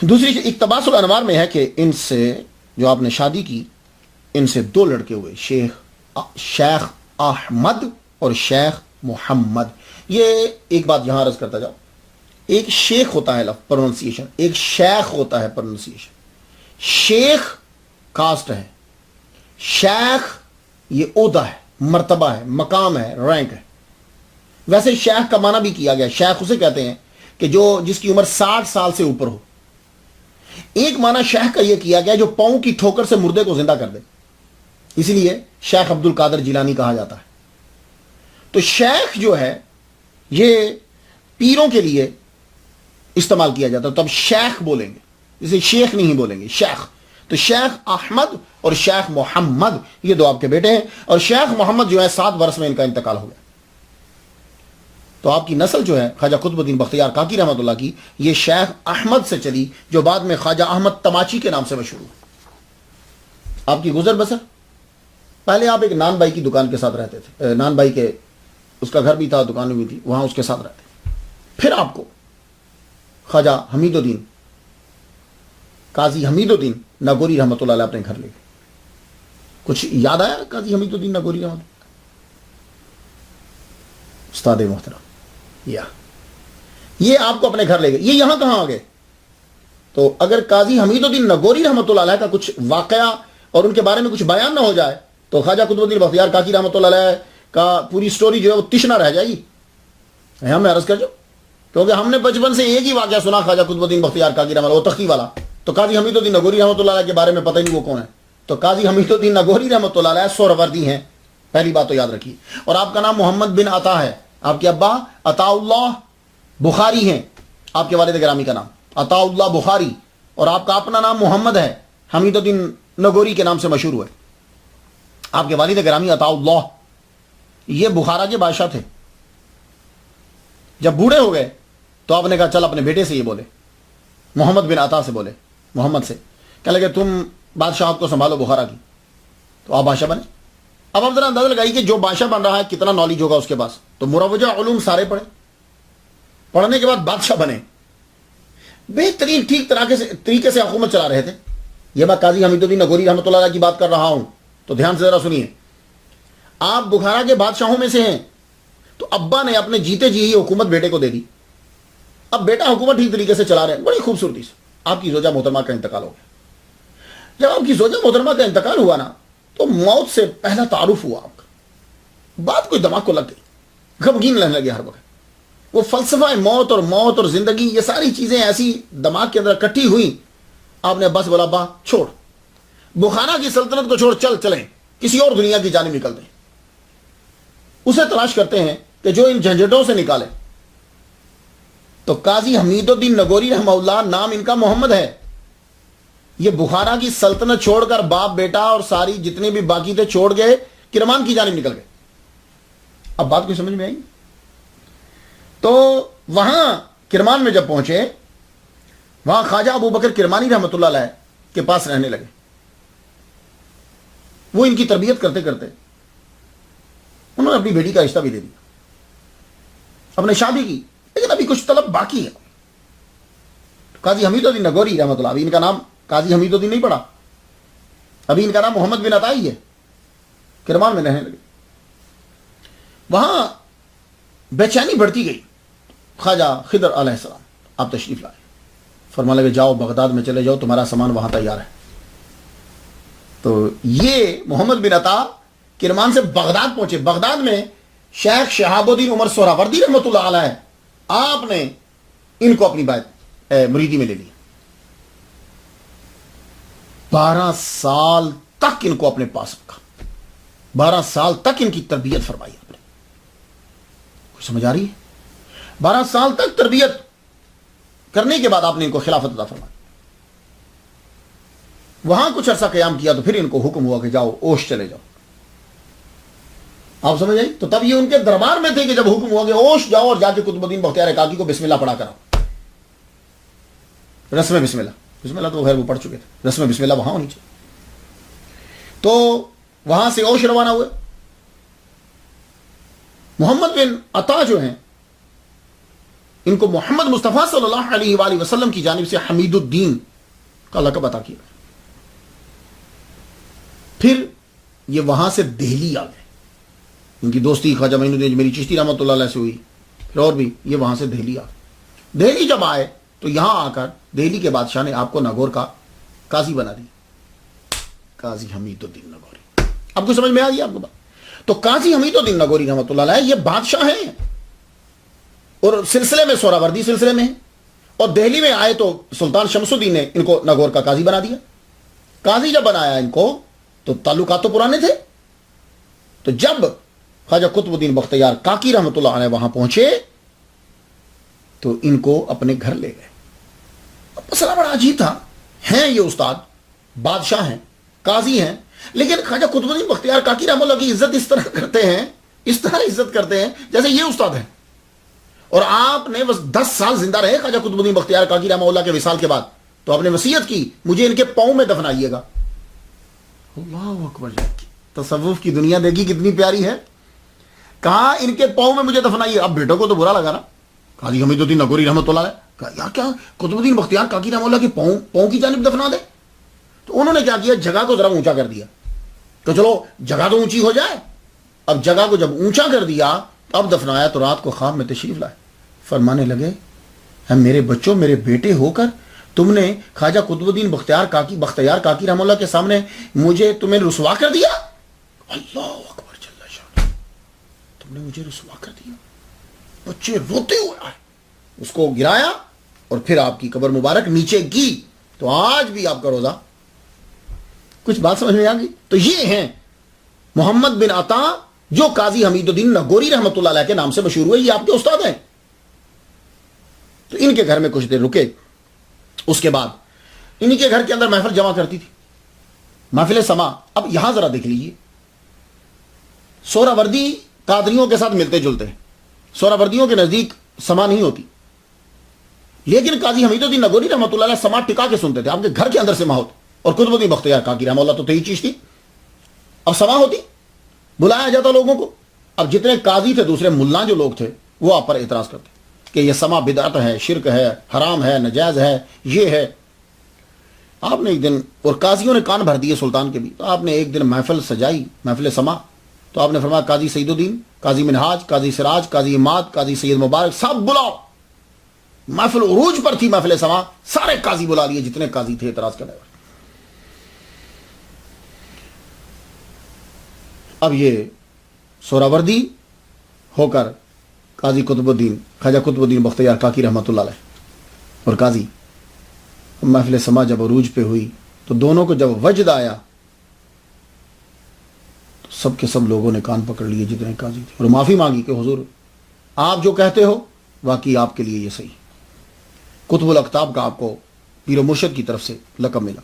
دوسری اقتباس الانوار میں ہے کہ ان سے جو آپ نے شادی کی، ان سے 2 لڑکے ہوئے، شیخ احمد اور شیخ محمد۔ یہ ایک بات یہاں عرض کرتا جاؤ، ایک شیخ ہوتا ہے لفظ پروننسیشن، ایک شیخ ہوتا ہے پروننسیشن۔ شیخ کاسٹ ہے، شیخ یہ عہدہ ہے، مرتبہ ہے، مقام ہے، رینک ہے۔ ویسے شیخ کا معنی بھی کیا گیا، شیخ اسے کہتے ہیں کہ جس کی عمر 60 سال سے اوپر ہو۔ ایک معنی شیخ کا یہ کیا گیا جو پاؤں کی ٹھوکر سے مردے کو زندہ کر دے، اسی لیے شیخ عبد القادر جیلانی کہا جاتا ہے۔ تو شیخ جو ہے یہ پیروں کے لیے استعمال کیا جاتا ہے، تب شیخ بولیں گے، اسے شیخ نہیں بولیں گے، شیخ۔ تو شیخ احمد اور شیخ محمد یہ 2 آپ کے بیٹے ہیں، اور شیخ محمد جو ہے 7 برس میں ان کا انتقال ہو گیا۔ تو آپ کی نسل جو ہے خواجہ قطب الدین بختیار کاکی رحمۃ اللہ کی، یہ شیخ احمد سے چلی، جو بعد میں خواجہ احمد تماچی کے نام سے مشہور ہوا۔ آپ کی گزر بسر، پہلے آپ ایک نان بھائی کی دکان کے ساتھ رہتے تھے، نان بھائی کے اس کا گھر بھی تھا، دکان بھی تھی، وہاں اس کے ساتھ رہتے۔ پھر آپ کو خواجہ حمید الدین قاضی حمید الدین ناگوری رحمۃ اللہ علیہ اپنے گھر لے گئے. کچھ یاد آیا قاضی حمید الدین ناگوری رحمۃ اللہ استاد محترم؟ یہ آپ کو اپنے گھر لے گئے. یہ یہاں کہاں آ گئے؟ تو اگر قاضی حمید الدین ناگوری رحمۃ اللہ علیہ کا کچھ واقعہ اور ان کے بارے میں کچھ بیان نہ ہو جائے تو خواجہ قطب الدین بختیار کاکی رحمۃ اللہ علیہ کا پوری سٹوری جو ہے وہ تشنا رہ جائے گی. ہم عرض کر جو، کیونکہ ہم نے بچپن سے ایک ہی واقعہ سنا خواجہ قطب الدین بختیار کاکی رحمۃ اللہ، وہ تختی والا. تو قاضی حمید الدین ناگوری رحمۃ اللہ علیہ کے بارے میں پتہ ہی نہیں وہ کون ہے. تو قاضی حمید الدین ناگوری رحمۃ اللہ علیہ سہروردی ہیں، پہلی بات تو یاد رکھیے. اور آپ کا نام محمد بن عطا ہے. آپ کے ابا عطا اللہ بخاری ہیں، آپ کے والد گرامی کا نام عطا اللہ بخاری، اور آپ کا اپنا نام محمد ہے، حمید الدین ناگوری کے نام سے مشہور ہوئے. آپ کے والد گرامی عطا اللہ یہ بخارا کے بادشاہ تھے. جب بوڑھے ہو گئے تو آپ نے کہا چل اپنے بیٹے سے یہ بولے، محمد بن عطا سے بولے، محمد سے کہنے لگے تم بادشاہت کو سنبھالو بخارا کی. تو آپ بادشاہ بنے. اب آپ ذرا اندازہ لگائیے کہ جو بادشاہ بن رہا ہے کتنا نالج ہوگا اس کے پاس. تو مروجہ علوم سارے پڑھے، پڑھنے کے بعد بادشاہ بنے، بہترین ٹھیک طریقے سے حکومت چلا رہے تھے. یہ میں قاضی حمید الدین ناگوری رحمۃ اللہ علیہ کی بات کر رہا ہوں، تو دھیان سے ذرا سنیے. آپ بخارا کے بادشاہوں میں سے ہیں، تو ابا نے اپنے جیتے جی ہی حکومت بیٹے کو دے دی. اب بیٹا حکومت ٹھیک طریقے سے چلا رہے ہیں بڑی خوبصورتی سے. آپ کی زوجہ محترمہ کا انتقال ہو گیا. جب آپ کی زوجہ محترمہ کا انتقال ہوا نا تو موت سے پہلا تعارف ہوا آپ کا. بات کوئی دماغ کو لگ گئی، غمگین رہنے لگے ہر وقت. وہ فلسفہ موت اور زندگی یہ ساری چیزیں ایسی دماغ کے اندر اکٹھی ہوئی. آپ نے بس بولا ابا چھوڑ، بخارا کی سلطنت کو چھوڑ، چلیں کسی اور دنیا کی جانب نکل دیں. اسے تلاش کرتے ہیں کہ جو ان جھنجھٹوں سے نکالے. تو قاضی حمید الدین ناگوری رحمہ اللہ نام ان کا محمد ہے. یہ بخارا کی سلطنت چھوڑ کر باپ بیٹا اور ساری جتنے بھی باقی تھے چھوڑ گئے، کرمان کی جانب نکل گئے. اب بات کوئی سمجھ میں آئی؟ تو وہاں کرمان میں جب پہنچے، وہاں خواجہ ابو بکر کرمانی رحمۃ اللہ علیہ کے پاس رہنے لگے. وہ ان کی تربیت کرتے کرتے انہوں نے اپنی بیٹی کا رشتہ بھی دے دیا، اپنے شادی کی. لیکن ابھی کچھ طلب باقی ہے. قاضی حمید الدین ناگوری رحمۃ اللہ، ابھی ان کا نام قاضی حمید الدین نہیں پڑا، ابھی ان کا نام محمد بن عطا ہی ہے. کرمان میں رہنے لگے. وہاں بے چینی بڑھتی گئی. خواجہ خضر علیہ السلام آپ تشریف لائے، فرمانے لگے جاؤ بغداد میں چلے جاؤ، تمہارا سامان وہاں تیار ہے. تو یہ محمد بن عطا کرمان سے بغداد پہنچے. بغداد میں شیخ شہاب الدین عمر سہروردی رحمۃ اللہ علیہ آپ نے ان کو اپنی مریدی میں لے لیا. 12 سال تک ان کو اپنے پاس رکھا، 12 سال تک ان کی تربیت فرمائی آپ نے. کچھ سمجھ آ رہی ہے؟ 12 سال تک تربیت کرنے کے بعد آپ نے ان کو خلافت عطا فرمائی. وہاں کچھ عرصہ قیام کیا تو پھر ان کو حکم ہوا کہ جاؤ اوش چلے جاؤ. آپ سمجھ آئی؟ تو تب یہ ان کے دربار میں تھے کہ جب حکم ہوا کہ اوش جاؤ اور جا کے قطب الدین بختیار کاکی کو بسم اللہ پڑھا کراؤ. رسم بسم اللہ تو خیر وہ پڑھ چکے تھے، رسم بسم اللہ وہاں ہونی چاہیے. تو وہاں سے اوش روانہ ہوئے. محمد بن عطا جو ہیں ان کو محمد مصطفیٰ صلی اللہ علیہ وآلہ وسلم کی جانب سے حمید الدین کا لقب عطا کیا. پھر یہ وہاں سے دہلی آ گئے. ان کی دوستی خواجہ معین الدین میری چشتی رحمۃ اللہ علیہ سے ہوئی، پھر اور بھی یہ وہاں سے دہلی آ گئے. دہلی جب آئے تو یہاں آ کر دہلی کے بادشاہ نے آپ کو ناگور کا قاضی بنا دی، قاضی حمید الدین ناگوری. آپ کو سمجھ میں آ گئی آپ کو بات؟ تو قاضی حمید الدین ناگوری رحمۃ اللہ علیہ یہ بادشاہ ہیں اور سلسلے میں سہروردی سلسلے میں ہیں. اور دہلی میں آئے تو سلطان شمس الدین نے ان کو ناگور کا قاضی بنا دیا. قاضی جب بنایا ان کو تو تعلقات تو پرانے تھے. تو جب خواجہ قطب الدین بختیار کاکی رحمۃ اللہ علیہ وہاں پہنچے تو ان کو اپنے گھر لے گئے. مسئلہ بڑا عجیب تھا. ہیں یہ استاد بادشاہ ہیں قاضی ہیں، لیکن خواجہ قطب الدین بختیار کاکی رحمۃ اللہ کی عزت اس طرح کرتے ہیں جیسے یہ استاد ہیں. اور آپ نے بس 10 سال زندہ رہے خواجہ قطب الدین بختیار کاکی رحمۃ اللہ کے وصال کے بعد. تو آپ نے وصیت کی مجھے ان کے پاؤں میں دفنائیے گا. اللہ اکبر. تصوف کی دنیا دیکھی کتنی پیاری ہے. کہا ان کے پاؤں میں مجھے دفنائیے. اب بیٹوں کو تو برا لگا نا، قاضی حمید الدین نگوری رحمۃ اللہ علیہ کہا یار کیا قطب الدین بختیار کاکی رحمۃ اللہ کی پاؤں کی جانب دفنا دے. تو انہوں نے کیا کیا, جگہ کو ذرا اونچا کر دیا کہ چلو جگہ تو اونچی ہو جائے. اب جگہ کو جب اونچا کر دیا اب دفنایا تو رات کو خواب میں تشریف لائے. فرمانے لگے میرے بچوں, میرے بیٹے ہو کر تم نے خواجہ قطب الدین بختیار کاکی رحمۃ اللہ کے سامنے مجھے تمہیں رسوا کر دیا. اللہ اکبر جل شانہ, تم نے مجھے رسوا کر دیا. بچے روتے ہوئے آئے, اس کو گرایا اور پھر آپ کی قبر مبارک نیچے کی. تو آج بھی آپ کا روزہ, کچھ بات سمجھ میں آ گئی. تو یہ ہیں محمد بن عطا جو قاضی حمید الدین نگوری رحمۃ اللہ علیہ کے نام سے مشہور ہوئے. یہ آپ کے استاد ہیں. تو ان کے گھر میں کچھ دیر رکے. اس کے بعد انہی کے گھر کے اندر محفل جمع کرتی تھی, محفل سما. اب یہاں ذرا دیکھ لیجیے, سہراوردی قادریوں کے ساتھ ملتے جلتے ہیں. سہراوردیوں کے نزدیک سما نہیں ہوتی, لیکن قاضی حمید الدین نگوری رحمۃ اللہ علیہ سما ٹکا کے سنتے تھے. آپ کے گھر کے اندر سے ماحول. اور قطب الدین بختیار کاکی رحمۃ اللہ تو تہی چیز تھی. اب سما ہوتی, بلایا جاتا لوگوں کو. اب جتنے قاضی تھے دوسرے ملا جو لوگ تھے وہ آپ پر اعتراض کرتے کہ یہ سما بدعت ہے, شرک ہے, حرام ہے, نجائز ہے, یہ ہے. آپ نے ایک دن, اور قاضیوں نے کان بھر دیے سلطان کے بھی, تو آپ نے ایک دن محفل سجائی, محفل سما. تو آپ نے فرمایا قاضی سعید الدین, قاضی منہاج, قاضی سراج, قاضی اماد, قاضی سید مبارک, سب بلاؤ. محفل عروج پر تھی محفل سما, سارے قاضی بلا لیے جتنے قاضی تھے اعتراض کرنے والے. اب یہ سہراوردی ہو کر قاضی قطب الدین, خواجہ قطب الدین بختیار کاکی رحمۃ اللہ علیہ اور قاضی, محفل سما جب عروج پہ ہوئی تو دونوں کو جب وجد آیا تو سب کے سب لوگوں نے کان پکڑ لیے جتنے قاضی تھے, اور معافی مانگی کہ حضور آپ جو کہتے ہو واقعی آپ کے لیے یہ صحیح. قطب الاقطاب کا آپ کو پیر و مرشد کی طرف سے لقب ملا.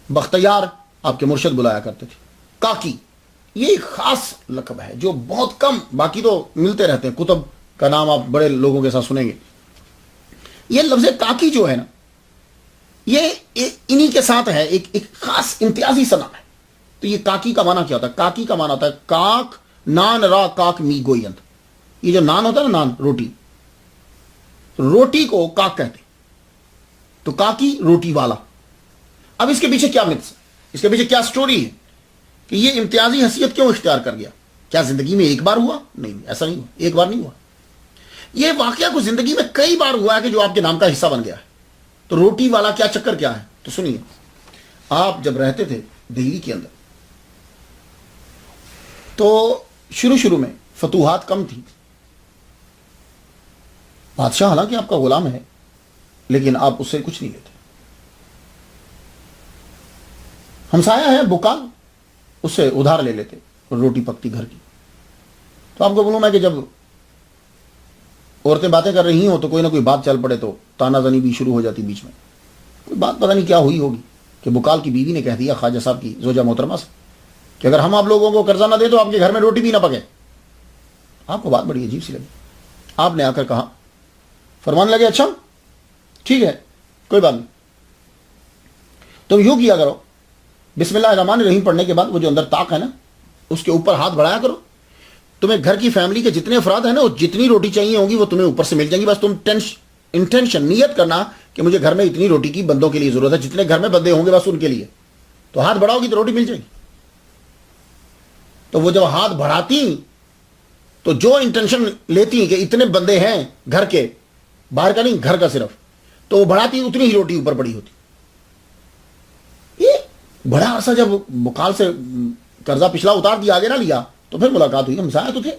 بختیار آپ کے مرشد بلایا کرتے تھے. کاکی یہ ایک خاص لقب ہے جو بہت کم, باقی تو ملتے رہتے ہیں. قطب کا نام آپ بڑے لوگوں کے ساتھ سنیں گے. یہ لفظ کاکی جو ہے نا, یہ انہی کے ساتھ ہے, ایک خاص امتیازی سا نام ہے. تو یہ کاکی کا معنی کیا ہوتا ہے؟ کاکی کا معنی ہوتا ہے کاک, نان را کاک می گویند. یہ جو نان ہوتا ہے نا, نان روٹی, روٹی کو کاک کہتے ہیں. تو کاکی روٹی والا. اب اس کے پیچھے کیا متس, اس کے پیچھے کیا سٹوری ہے کہ یہ امتیازی حیثیت کیوں اختیار کر گیا؟ کیا زندگی میں ایک بار ہوا؟ نہیں, ایسا نہیں ہوا, ایک بار نہیں ہوا. یہ واقعہ کو زندگی میں کئی بار ہوا ہے کہ جو آپ کے نام کا حصہ بن گیا ہے. تو روٹی والا کیا چکر کیا ہے؟ تو سنیے, آپ جب رہتے تھے دہلی کے اندر تو شروع میں فتوحات کم تھی. بادشاہ حالانکہ آپ کا غلام ہے لیکن آپ اس سے کچھ نہیں لیتے. ہمسایہ ہے بکال, اس سے ادھار لے لیتے اور روٹی پکتی گھر کی. تو آپ کو معلوم ہے کہ جب عورتیں باتیں کر رہی ہوں تو کوئی نہ کوئی بات چل پڑے تو تانا زنی بھی شروع ہو جاتی بیچ میں. کوئی بات پتہ نہیں کیا ہوئی ہوگی کہ بکال کی بیوی نے کہہ دیا خواجہ صاحب کی زوجہ محترمہ سے کہ اگر ہم آپ لوگوں کو قرضہ نہ دیں تو آپ کے گھر میں روٹی بھی نہ پکے. آپ کو بات بڑی عجیب سی لگی. آپ نے آ کر کہا, فرمانے لگے اچھا ٹھیک ہے کوئی بات نہیں, تم یوں کیا کرو, بسم اللہ الرحمن الرحیم پڑھنے کے بعد وہ جو اندر طاق ہے نا اس کے اوپر ہاتھ بڑھایا کرو. تمہیں گھر کی فیملی کے جتنے افراد ہیں نا, وہ جتنی روٹی چاہیے ہوگی وہ تمہیں اوپر سے مل جائیں گی. بس تم انٹینشن, نیت کرنا کہ مجھے گھر میں اتنی روٹی کی بندوں کے لیے ضرورت ہے, جتنے گھر میں بندے ہوں گے بس ان کے لیے. تو ہاتھ بڑھاؤ گی تو روٹی مل جائے گی. تو وہ جب ہاتھ بڑھاتی تو جو انٹینشن لیتی کہ اتنے بندے ہیں گھر کے, باہر کا نہیں گھر کا صرف, تو وہ بڑھاتی اتنی ہی روٹی اوپر پڑی ہوتی. یہ بڑا عرصہ جب بکال سے قرضہ پچھلا اتار دیا, آگے نہ لیا, تو پھر ملاقات ہوئی. ہمسایہ تو تھے.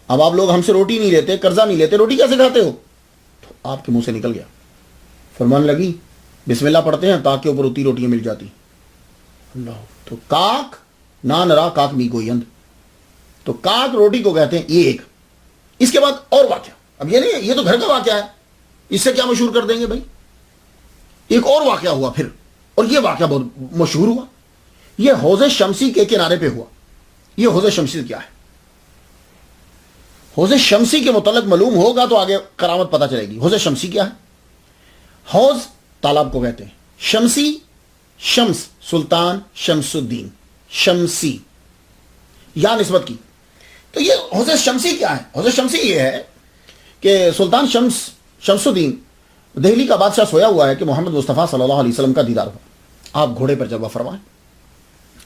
اب آپ لوگ ہم سے روٹی نہیں لیتے, قرضہ نہیں لیتے, روٹی کیسے کھاتے ہو؟ تو آپ کے منہ سے نکل گیا, فرمان لگی بسم اللہ پڑھتے ہیں تاکہ اوپر اتنی روٹیاں مل جاتی. اللہ. تو کاک نان را کاک می گویند, تو کاک روٹی کو کہتے ہیں. یہ ایک. اس کے بعد اور واقعہ, اب یہ نہیں, یہ تو گھر کا واقعہ ہے, اس سے کیا مشہور کر دیں گے بھائی. ایک اور واقعہ ہوا پھر, اور یہ واقعہ بہت مشہور ہوا. یہ حوض شمسی کے کنارے پہ ہوا. یہ حوض شمسی کیا ہے؟ حوض شمسی کے متعلق معلوم ہوگا تو آگے کرامت پتہ چلے گی. حوض شمسی کیا ہے؟ حوض تالاب کو کہتے ہیں. شمسی, شمس سلطان شمس الدین, شمسی یا نسبت کی. تو یہ حوض شمسی کیا ہے؟ حوض شمسی یہ ہے کہ سلطان شمس الدین دہلی کا بادشاہ سویا ہوا ہے کہ محمد مصطفیٰ صلی اللہ علیہ وسلم کا دیدار ہو، آپ گھوڑے پر جلوہ فرمائیں.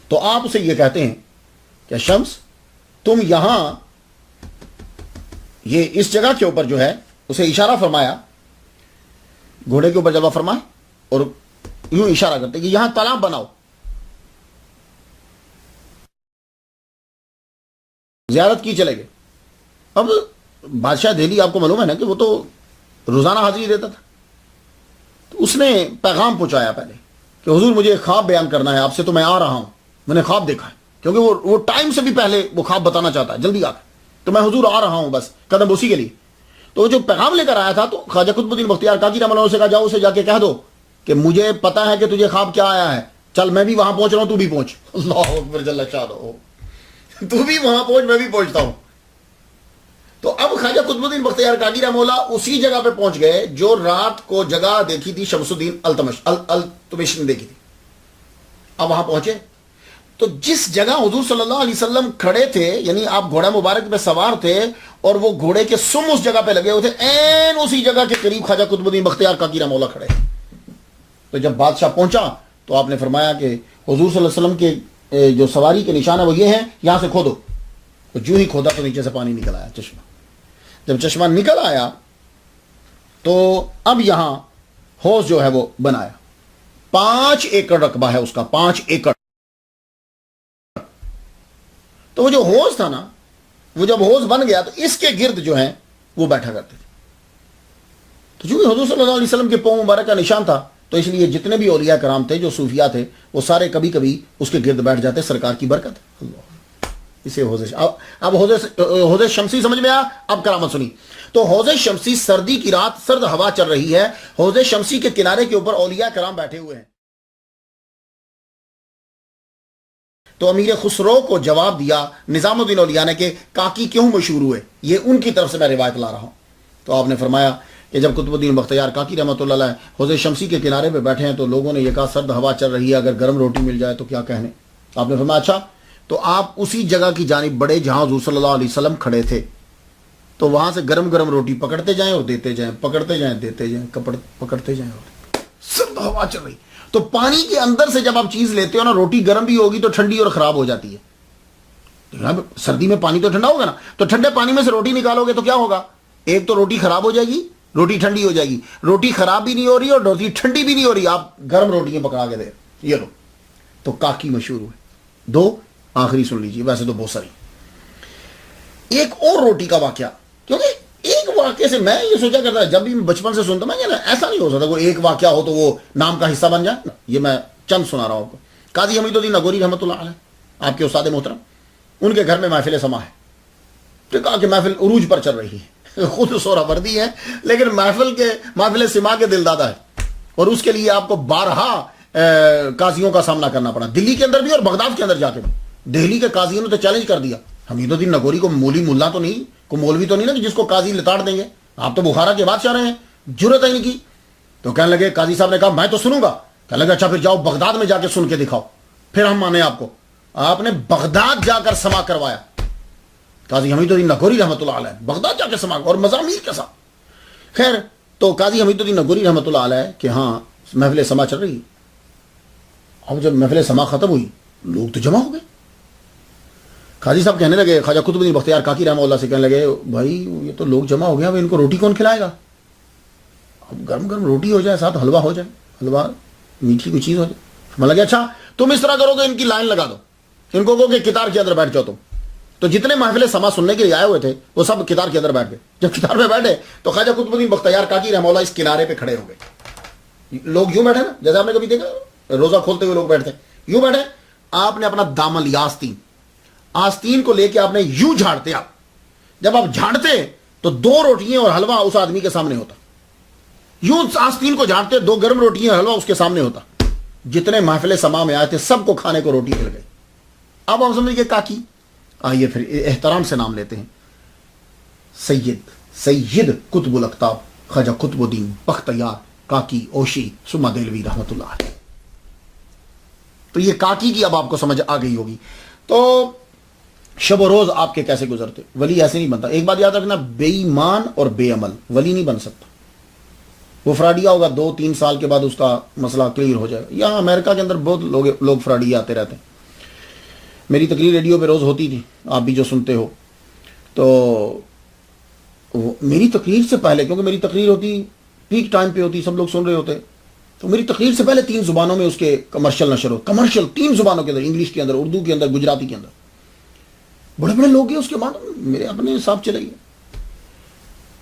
تو آپ اسے یہ کہتے ہیں کہ شمس تم یہاں یہ اس جگہ کے اوپر جو ہے، اسے اشارہ فرمایا، گھوڑے کے اوپر جلوہ فرمائے اور یوں اشارہ کرتے کہ یہاں تالاب بناؤ، زیارت کی چلے گئے. اب بادشاہ دہلی آپ کو معلوم ہے نا کہ وہ تو روزانہ حاضری دیتا تھا، تو اس نے پیغام پہنچایا پہلے کہ حضور مجھے خواب بیان کرنا ہے آپ سے، تو میں آ رہا ہوں، میں نے خواب دیکھا ہے، کیونکہ وہ ٹائم سے بھی پہلے وہ خواب بتانا چاہتا ہے، جلدی آ کر، تو میں حضور آ رہا ہوں بس قدم بوسی کے لیے. تو وہ جو پیغام لے کر آیا تھا تو خواجہ قطب الدین بختیار کاکی رحمۃ اللہ سے کہا جاؤ اسے جا کے کہہ دو کہ مجھے پتا ہے کہ تجھے خواب کیا آیا ہے، چل میں بھی وہاں پہنچ رہا ہوں، تو بھی پہنچ. اللہ اکبر جل شانہ، تو بھی وہاں پہنچ، میں بھی پہنچتا ہوں. تو اب خواجہ قطب الدین بختیار کاکی رحمہ اللہ اسی جگہ پہ پہنچ گئے جو رات کو جگہ دیکھی تھی شمس الدین التمش نے دیکھی تھی. اب وہاں پہنچے تو جس جگہ حضور صلی اللہ علیہ وسلم کھڑے تھے، یعنی آپ گھوڑا مبارک پہ سوار تھے اور وہ گھوڑے کے سم اس جگہ پہ لگے ہوئے تھے، این اسی جگہ کے قریب خواجہ قطب الدین بختیار کاکی رحمہ اللہ کھڑے. تو جب بادشاہ پہنچا تو آپ نے فرمایا کہ حضور صلی اللہ علیہ وسلم کے جو سواری کے نشان ہے وہ یہ ہیں، یہاں سے کھودو. تو جو ہی کھودا تو نیچے سے پانی نکل آیا، چشمہ. جب چشمہ نکل آیا تو اب یہاں حوض جو ہے وہ بنایا. 5 ایکڑ رقبہ ہے اس کا، 5 ایکڑ. تو وہ جو حوض تھا نا، وہ جب حوض بن گیا تو اس کے گرد جو ہیں وہ بیٹھا کرتے تھے. تو چونکہ حضور صلی اللہ علیہ وسلم کے پاؤں مبارک کا نشان تھا تو اس لیے جتنے بھی اولیاء کرام تھے جو صوفیاء تھے وہ سارے کبھی کبھی اس کے گرد بیٹھ جاتے، سرکار کی برکت. اللہ، اسے اب حوض شمسی سمجھ میں آیا. اب کرامت سنی. تو حوض شمسی، سردی کی رات، سرد ہوا چل رہی ہے، حوض شمسی کے کنارے کے اوپر اولیاء کرام بیٹھے ہوئے ہیں. تو امیر خسرو کو جواب دیا نظام الدین اولیاء نے کہ کاکی کیوں مشہور ہوئے، یہ ان کی طرف سے میں روایت لا رہا ہوں. تو آپ نے فرمایا کہ جب قطب الدین بختیار کاکی رحمۃ اللہ علیہ حوض شمسی کے کنارے پہ بیٹھے ہیں تو لوگوں نے یہ کہا سرد ہوا چل رہی ہے، اگر گرم روٹی مل جائے تو کیا کہنے. آپ نے فرمایا اچھا تو آپ اسی جگہ کی جانب بڑے جہاں حضور صلی اللہ علیہ وسلم کھڑے تھے، تو وہاں سے گرم گرم روٹی پکڑتے جائیں اور دیتے جائیں، پکڑتے جائیں دیتے جائیں، پکڑتے جائیں. اور سرد ہوا چل رہی. تو پانی کے اندر سے جب آپ چیز لیتے ہو نا، روٹی گرم بھی ہوگی تو ٹھنڈی اور خراب ہو جاتی ہے. سردی میں پانی تو ٹھنڈا ہوگا نا، تو ٹھنڈے پانی میں سے روٹی نکالو گے تو کیا ہوگا؟ ایک تو روٹی خراب ہو جائے گی، روٹی ٹھنڈی ہو جائے گی. روٹی خراب بھی نہیں ہو رہی اور روٹی ٹھنڈی بھی نہیں ہو رہی، آپ گرم روٹیاں پکڑا کے دے یہ لو. تو کاکی مشہور ہوئے. 2 آخری سن لیجیے، ویسے تو بہت ساری. ایک اور روٹی کا واقعہ، کیونکہ ایک واقعے سے میں یہ سوچا کرتا جب بھی بچپن سے سنتا میں کہ ایسا نہیں ہو سکتا کوئی ایک واقعہ ہو تو وہ نام کا حصہ بن جائے. یہ میں چند سنا رہا ہوں آپ کو. قاضی حمید الدین نگوری رحمۃ اللہ علیہ، آپ کے استاد محترم، ان کے گھر میں محفل سما ہے. تو کہا کہ محفل عروج پر چل رہی ہے، خود سورہ وردی ہے لیکن محفل سما کے دل دادا ہے. اور اس کے لیے آپ کو 12 قاضیوں کا سامنا کرنا پڑا، دلی کے اندر بھی اور بغداد کے اندر جا کے بھی. دہلی کے قاضیوں نے تو چیلنج کر دیا، حمید الدین نگوری کو ملا تو نہیں، کو مولوی تو نہیں نا کہ جس کو قاضی لتاڑ دیں گے، آپ تو بخارا کے بادشاہ رہے ہیں، جرت ہے ان کی. تو کہنے لگے، قاضی صاحب نے کہا میں تو سنوں گا. کہنے لگا اچھا پھر جاؤ بغداد میں جا کے سن کے دکھاؤ، پھر ہم مانے آپ کو. آپ نے بغداد جا کر سما کروایا، قاضی حمید الدین نگوری رحمۃ اللہ علیہ بغداد جا کے سما، اور مضامین کے ساتھ. خیر تو قاضی حمید الدین نگوری رحمۃ اللہ علیہ کہ ہاں محفل سما چل رہی. اب جب محفل سما ختم ہوئی لوگ تو جمع ہو گئے. قاضی صاحب کہنے لگے، خواجہ قطب الدین بختیار کاکی رحمہ اللہ سے کہنے لگے، بھائی یہ تو لوگ جمع ہو گئے، اب ان کو روٹی کون کھلائے گا؟ اب گرم گرم روٹی ہو جائے، ساتھ حلوہ ہو جائے، حلوہ میٹھی کوئی چیز ہو جائے. میں لگے اچھا تم اس طرح کرو کہ ان کی لائن لگا دو، ان کو کہو کہ کتار کے اندر بیٹھ جاؤ تم. تو جتنے محفل سما سننے کے لیے آئے ہوئے تھے وہ سب کتار کے اندر بیٹھ گئے. جب کتار میں بیٹھے تو خواجہ قطب الدین بختیار کاکی رحمہ اللہ اس کنارے پہ کھڑے ہو گئے. لوگ یوں بیٹھے نا، جیسے آپ نے کبھی دیکھا روزہ کھولتے ہوئے لوگ بیٹھتے یوں بیٹھے. آپ نے اپنا دامن لیا، آستین کو لے کے آپ نے یوں جھاڑتے. آپ جب آپ جھاڑتے تو 2 روٹیاں اور حلوہ اس آدمی کے سامنے ہوتا. یوں آستین کو جھاڑتے 2 گرم روٹیاں حلوہ اس کے سامنے ہوتا. جتنے محفل سما میں آئے تھے سب کو کھانے کو روٹی مل گئی. اب ہم سمجھ گئے کاکی. آئیے پھر احترام سے نام لیتے ہیں. سید قطب الاقطاب خواجہ قطب الدین بختیار کاکی اوشی سما دہلوی رحمۃ اللہ علیہ. تو یہ کاکی کی اب آپ کو سمجھ آ گئی ہوگی. تو شب و روز آپ کے کیسے گزرتے. ولی ایسے نہیں بنتا. ایک بات یاد رکھنا, بے ایمان اور بے عمل ولی نہیں بن سکتا. وہ فراڈیا ہوگا, 2-3 سال کے بعد اس کا مسئلہ کلیئر ہو جائے گا. یہاں امریکہ کے اندر بہت لوگ فراڈیا آتے رہتے ہیں. میری تقریر ریڈیو پہ روز ہوتی تھی, آپ بھی جو سنتے ہو. تو میری تقریر سے پہلے, کیونکہ میری تقریر ہوتی پیک ٹائم پہ ہوتی, سب لوگ سن رہے ہوتے, تو میری تقریر سے پہلے 3 زبانوں میں اس کے کمرشل نشر ہو. کمرشل 3 زبانوں کے اندر, انگلش کے اندر, اردو کے اندر, گجراتی کے اندر. بڑے بڑے لوگ ہیں اس کے بعد, میرے اپنے حساب چلے گئے.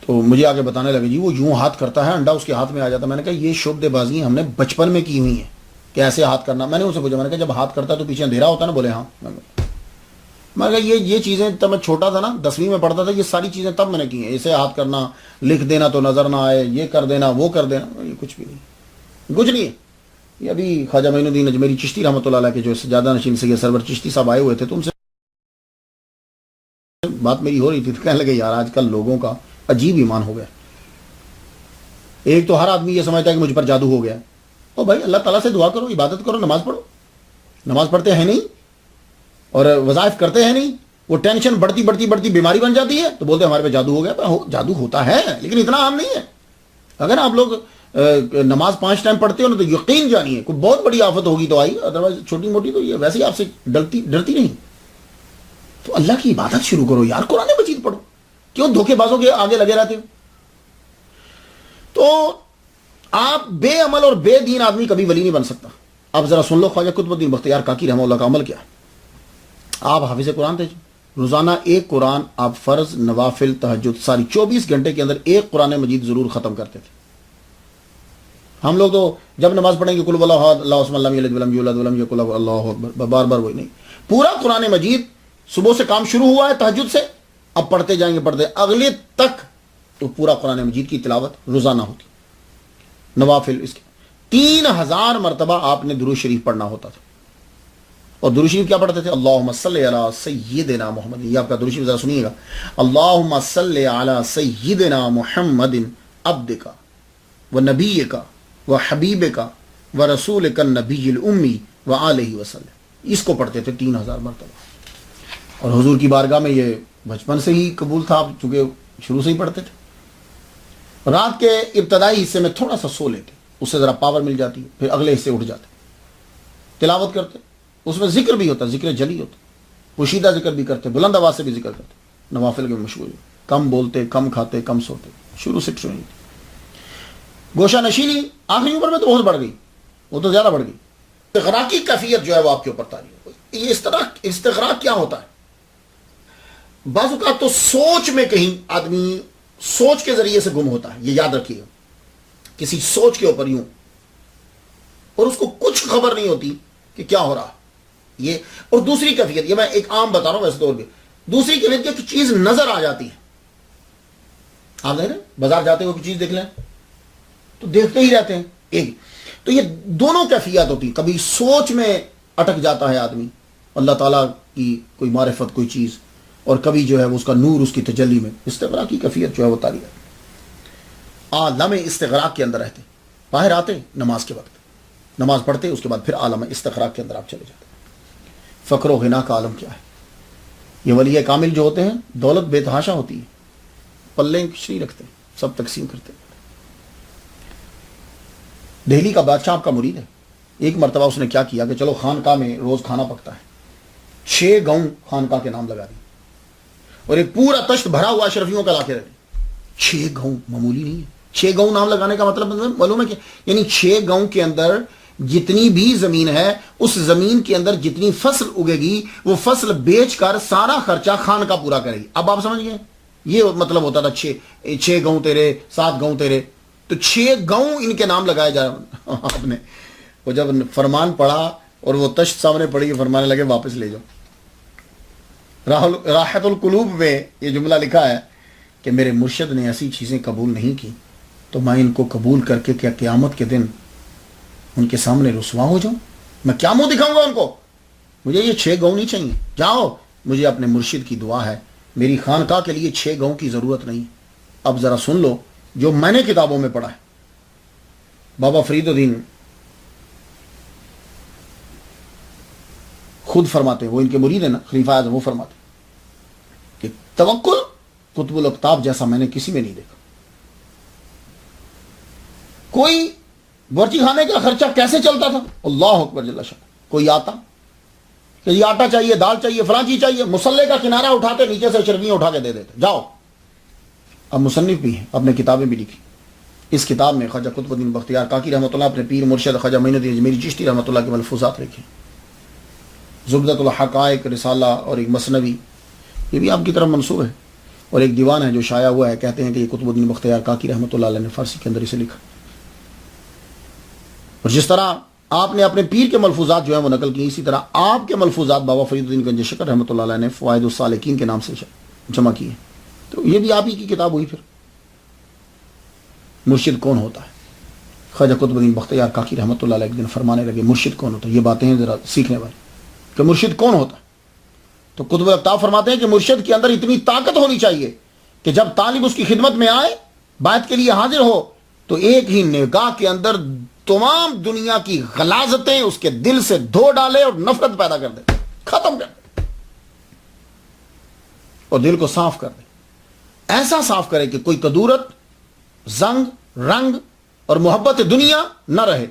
تو مجھے آگے بتانے لگے, جی وہ یوں ہاتھ کرتا ہے, انڈا اس کے ہاتھ میں آ جاتا. میں نے کہا یہ شعبدے بازی ہم نے بچپن میں کی ہوئی ہیں کہ ایسے ہاتھ کرنا. میں نے ان سے پوچھا, میں نے کہا جب ہاتھ کرتا ہے تو پیچھے اندھیرا ہوتا ہے نا؟ بولے ہاں. میں نے کہا یہ چیزیں تب میں چھوٹا تھا نا, 10ویں میں پڑھتا تھا, یہ ساری چیزیں تب میں نے کی ہیں. اسے ہاتھ کرنا, لکھ دینا تو نظر نہ آئے, یہ کر دینا, وہ کر دینا, یہ کچھ بھی نہیں, کچھ نہیں ہے. یہ ابھی خواجہ معین الدین اجمیری چشتی رحمۃ اللہ علیہ کے جو سجادہ نشین سید سرور چشتی صاحب آئے ہوئے تھے, تو ان سے بات میری ہو رہی تھی, تو کہنے لگے یار آج کل لوگوں کا عجیب ایمان ہو گیا. ایک تو ہر آدمی یہ سمجھتا ہے کہ مجھ پر جادو ہو گیا. او بھائی اللہ تعالیٰ سے دعا کرو, عبادت کرو, نماز پڑھو. نماز پڑھتے ہیں نہیں اور وظائف کرتے ہیں نہیں, وہ ٹینشن بڑھتی بڑھتی بڑھتی بیماری بن جاتی ہے, تو بولتے ہیں ہمارے پہ جادو ہو گیا. جادو ہوتا ہے لیکن اتنا عام نہیں ہے. اگر آپ لوگ نماز 5 ٹائم پڑھتے ہو نا, تو یقین جانیے کوئی بہت بڑی آفت ہوگی تو آئی, ادروائز چھوٹی موٹی تو یہ ویسے ہی آپ سے ڈرتی نہیں. تو اللہ کی عبادت شروع کرو یار, قرآن مجید پڑھو, کیوں دھوکے بازوں کے آگے لگے رہتے ہو؟ تو آپ بے عمل اور بے دین آدمی کبھی ولی نہیں بن سکتا. آپ ذرا سن لو خواجہ قطب الدین بختیار کاکی رحمہ اللہ کا عمل کیا. آپ حافظ قرآن تھے, روزانہ ایک قرآن آپ فرض, نوافل, تہجد ساری 24 گھنٹے کے اندر ایک قرآن مجید ضرور ختم کرتے تھے. ہم لوگ تو جب نماز پڑھیں گے قل هو اللہ احد اللہ الصمد لم یلد ولم یولد ولم یکن لہ اللہ اکبر, بار بار وہی نہیں. پورا قرآن مجید صبح سے کام شروع ہوا ہے تہجد سے, اب پڑھتے جائیں گے پڑھتے اگلے تک, تو پورا قرآن مجید کی تلاوت روزانہ ہوتی. نوافل اس کے 3000 مرتبہ آپ نے درود شریف پڑھنا ہوتا تھا. اور درود شریف کیا پڑھتے تھے؟ اللہم صلی علی سیدنا محمد. یہ آپ کا درود شریف ذرا سنیے گا, اللہم صلی علی سیدنا محمد عبدک و نبیک و حبیبک و رسولک النبی الامی و آلہ وسلم. اس کو پڑھتے تھے 3000 مرتبہ. اور حضور کی بارگاہ میں یہ بچپن سے ہی قبول تھا, چونکہ شروع سے ہی پڑھتے تھے. رات کے ابتدائی حصے میں تھوڑا سا سو لیتے, اس سے ذرا پاور مل جاتی ہے, پھر اگلے حصے اٹھ جاتے, تلاوت کرتے. اس میں ذکر بھی ہوتا, ذکر جلی ہوتا, پوشیدہ ذکر بھی کرتے, بلند آواز سے بھی ذکر کرتے. نوافل کے مشغول, کم بولتے, کم کھاتے, کم سوتے, شروع سے ٹریننگ. گوشہ نشینی آخری عمر میں تو بہت بڑھ گئی, وہ تو زیادہ بڑھ گئی. استغراقی کیفیت جو ہے وہ آپ کے اوپر تاری ہے. یہ استغراق کیا ہوتا ہے؟ بعض اوقات تو سوچ میں کہیں آدمی سوچ کے ذریعے سے گم ہوتا ہے, یہ یاد رکھیے گا. کسی سوچ کے اوپر یوں, اور اس کو کچھ خبر نہیں ہوتی کہ کیا ہو رہا. یہ اور دوسری کیفیت, یہ میں ایک عام بتا رہا ہوں ویسے طور پہ. دوسری کیفیت کہ چیز نظر آ جاتی ہے. آپ دیکھ رہے ہیں بازار جاتے ہوئے کوئی چیز دیکھ لیں تو دیکھتے ہی رہتے ہیں ایک. تو یہ دونوں کیفیت ہوتی ہیں. کبھی سوچ میں اٹک جاتا ہے آدمی, اللہ تعالیٰ کی کوئی معرفت کوئی چیز, اور کبھی جو ہے وہ اس کا نور اس کی تجلی میں. استغراق کی کیفیت جو ہے وہ تاری ہے. عالم استغراق کے اندر رہتے, باہر آتے نماز کے وقت, نماز پڑھتے, اس کے بعد پھر عالم استغراق کے اندر آپ چلے جاتے. فقر و غنا کا عالم کیا ہے. یہ ولی کامل جو ہوتے ہیں, دولت بے تحاشا ہوتی ہے, پلے کچھ نہیں رکھتے, سب تقسیم کرتے. دہلی کا بادشاہ آپ کا مرید ہے. ایک مرتبہ اس نے کیا کیا کہ چلو خانقاہ میں روز کھانا پکتا ہے, 6 گاؤں خانقاہ کے نام لگا دی, اور ایک پورا تشت بھرا ہوا اشرفیوں کا لا کے رکھے. 6 گاؤں معمولی نہیں ہے. 6 گاؤں نام لگانے کا مطلب معلوم ہے کہ یعنی 6 گاؤں کے اندر جتنی بھی زمین ہے, اس زمین کے اندر جتنی فصل اگے گی, وہ فصل بیچ کر سارا خرچہ خانقاہ پورا کرے گی. اب آپ سمجھ گئے, یہ مطلب ہوتا تھا 6 گاؤں تیرے, 7 گاؤں تیرے. تو 6 گاؤں ان کے نام لگائے جا رہے. آپ نے وہ جب فرمان پڑھا اور وہ تشت سامنے پڑی, فرمانے لگے واپس لے جاؤ. راحت القلوب میں یہ جملہ لکھا ہے کہ میرے مرشد نے ایسی چیزیں قبول نہیں کی تو میں ان کو قبول کر کے کیا قیامت کے دن ان کے سامنے رسوا ہو جاؤں؟ میں کیا منہ دکھاؤں گا ان کو؟ مجھے یہ 6 گاؤں نہیں چاہیے. جاؤ, مجھے اپنے مرشد کی دعا ہے, میری خانقاہ کے لیے 6 گاؤں کی ضرورت نہیں. اب ذرا سن لو جو میں نے کتابوں میں پڑھا ہے. بابا فرید الدین خود فرماتے, وہ ان کے مرید ہیں نا, خلیفہ اعظم, وہ فرماتے توکل قطب الاقطاب جیسا میں نے کسی میں نہیں دیکھا. کوئی برچی کھانے کا خرچہ کیسے چلتا تھا؟ اللہ اکبر جل شان. کوئی آتا کہ یہ آٹا چاہیے، دال چاہیے، فلاں چیز چاہیے، مسلح کا کنارہ اٹھاتے نیچے سے چربیاں اٹھا کے دے دیتے، جاؤ. اب مصنف بھی ہیں، اپنے کتابیں بھی لکھی. اس کتاب میں خواجہ قطب الدین بختیار کاکی رحمۃ اللہ اپنے پیر مرشد خواجہ معین الدین اجمیری چشتی رحمۃ اللہ کے ملفوظات لکھے. زبدۃ الحقائق رسالہ اور ایک مثنوی، یہ بھی آپ کی طرف منسوب ہے، اور ایک دیوان ہے جو شائع ہوا ہے. کہتے ہیں کہ یہ قطب الدین بختیار کاکی رحمۃ اللہ علیہ نے فارسی کے اندر اسے لکھا. اور جس طرح آپ نے اپنے پیر کے ملفوظات جو ہیں وہ نقل کی، اسی طرح آپ کے ملفوظات بابا فرید الدین گنج شکر رحمۃ اللہ علیہ نے فوائد السالکین کے نام سے جمع کیے. تو یہ بھی آپ ہی کی کتاب ہوئی. پھر مرشد کون ہوتا ہے؟ خواجہ قطب الدین بختیار کاکی رحمۃ اللہ علیہ ایک دن فرمانے لگے مرشد کون ہوتا ہے. یہ باتیں ہیں ذرا سیکھنے والی کہ مرشد کون ہوتا ہے. تو قطب الاقطاب فرماتے ہیں کہ مرشد کے اندر اتنی طاقت ہونی چاہیے کہ جب طالب اس کی خدمت میں آئے، بات کے لیے حاضر ہو، تو ایک ہی نگاہ کے اندر تمام دنیا کی غلاظتیں اس کے دل سے دھو ڈالے اور نفرت پیدا کر دے، ختم کر دے، اور دل کو صاف کر دے. ایسا صاف کرے کہ کوئی کدورت، زنگ، رنگ اور محبت دنیا نہ رہے،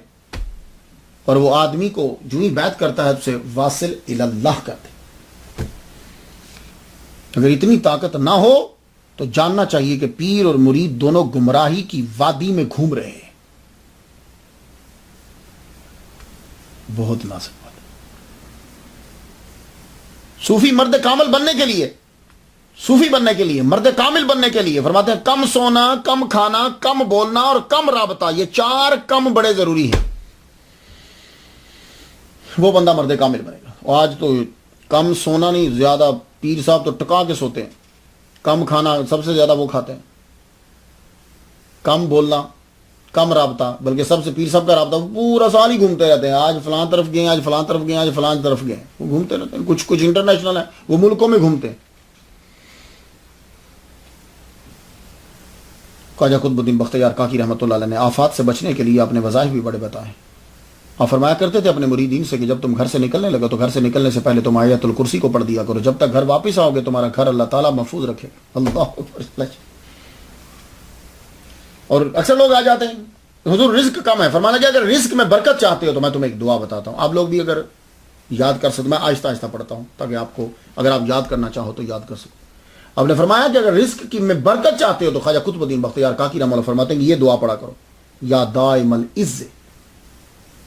اور وہ آدمی کو جو ہی بیعت کرتا ہے اسے واصل اللہ کر دے. اگر اتنی طاقت نہ ہو تو جاننا چاہیے کہ پیر اور مرید دونوں گمراہی کی وادی میں گھوم رہے ہیں. بہت نازک بات. صوفی مرد کامل بننے کے لیے، صوفی بننے کے لیے، مرد کامل بننے کے لیے فرماتے ہیں کم سونا، کم کھانا، کم بولنا اور کم رابطہ، یہ 4 کم بڑے ضروری ہیں. وہ بندہ مرد کامل بنے گا. اور آج تو کم سونا نہیں، زیادہ پیر صاحب تو ٹکا کے سوتے ہیں. کم کھانا سب سے زیادہ وہ کھاتے ہیں. کم بولنا، کم رابطہ، بلکہ سب سے پیر صاحب کا رابطہ پورا سال ہی گھومتے رہتے ہیں. آج فلاں طرف گئے، آج فلاں طرف گئے، آج فلاں طرف گئے، وہ گھومتے رہتے ہیں. کچھ انٹرنیشنل ہیں، وہ ملکوں میں گھومتے ہیں. خواجہ قطب الدین بختیار کاکی رحمۃ اللہ علیہ نے آفات سے بچنے کے لیے اپنے وظائف بھی بڑے بتائے. آپ فرمایا کرتے تھے اپنے مریدین سے کہ جب تم گھر سے نکلنے لگو تو گھر سے نکلنے سے پہلے تم آیت الکرسی کو پڑھ دیا کرو، جب تک گھر واپس آؤ گے تمہارا گھر اللہ تعالیٰ محفوظ رکھے. اللہ اکبر. اور اکثر لوگ آ جاتے ہیں حضور رزق کم ہے، فرمانا کہ اگر رزق میں برکت چاہتے ہو تو میں تمہیں ایک دعا بتاتا ہوں. آپ لوگ بھی اگر یاد کر سکتے، میں آہستہ آہستہ پڑھتا ہوں تاکہ آپ کو اگر آپ یاد کرنا چاہو تو یاد کر سکو. آپ نے فرمایا کہ اگر رزق کی میں برکت چاہتے ہو تو خواجہ قطب الدین بختیار کاکی رحمۃ اللہ فرماتے ہیں کہ یہ دعا پڑھا کرو: یا دائم العز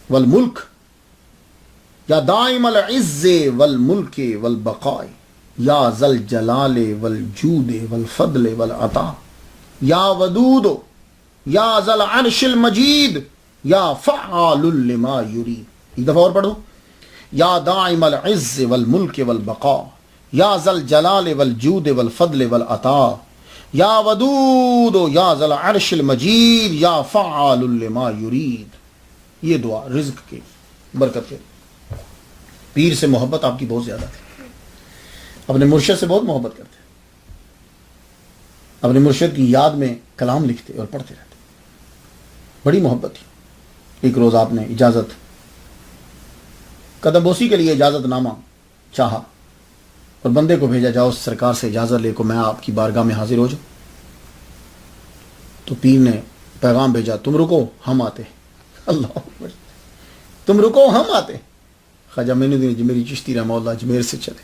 والملک، یا دائم العز والملک والبقاء، یا ذا الجلال والجود والفضل والعطاء، یا ودود، یا ذا العرش المجید، یا فعال لما یرید. ایک دفعہ اور پڑھو: یا دائم العز والملک والبقاء، یا ذا الجلال والجود والفضل والعطاء، یا ودود، یا ذا العرش المجید، یا فعال لما یرید. یہ دعا رزق کے برکت کے. پیر سے محبت آپ کی بہت زیادہ تھی، اپنے مرشد سے بہت محبت کرتے، اپنے مرشد کی یاد میں کلام لکھتے اور پڑھتے رہتے، بڑی محبت تھی. ایک روز آپ نے اجازت، قدم بوسی کے لیے اجازت نامہ چاہا اور بندے کو بھیجا، جاؤ سرکار سے اجازت لے کو میں آپ کی بارگاہ میں حاضر ہو جاؤں. تو پیر نے پیغام بھیجا: تم رکو ہم آتے. اللہ اکبر. تم رکو ہم آتے. خواجہ معین الدین اجمیری چشتی رحمہ اللہ اجمیر سے چلے.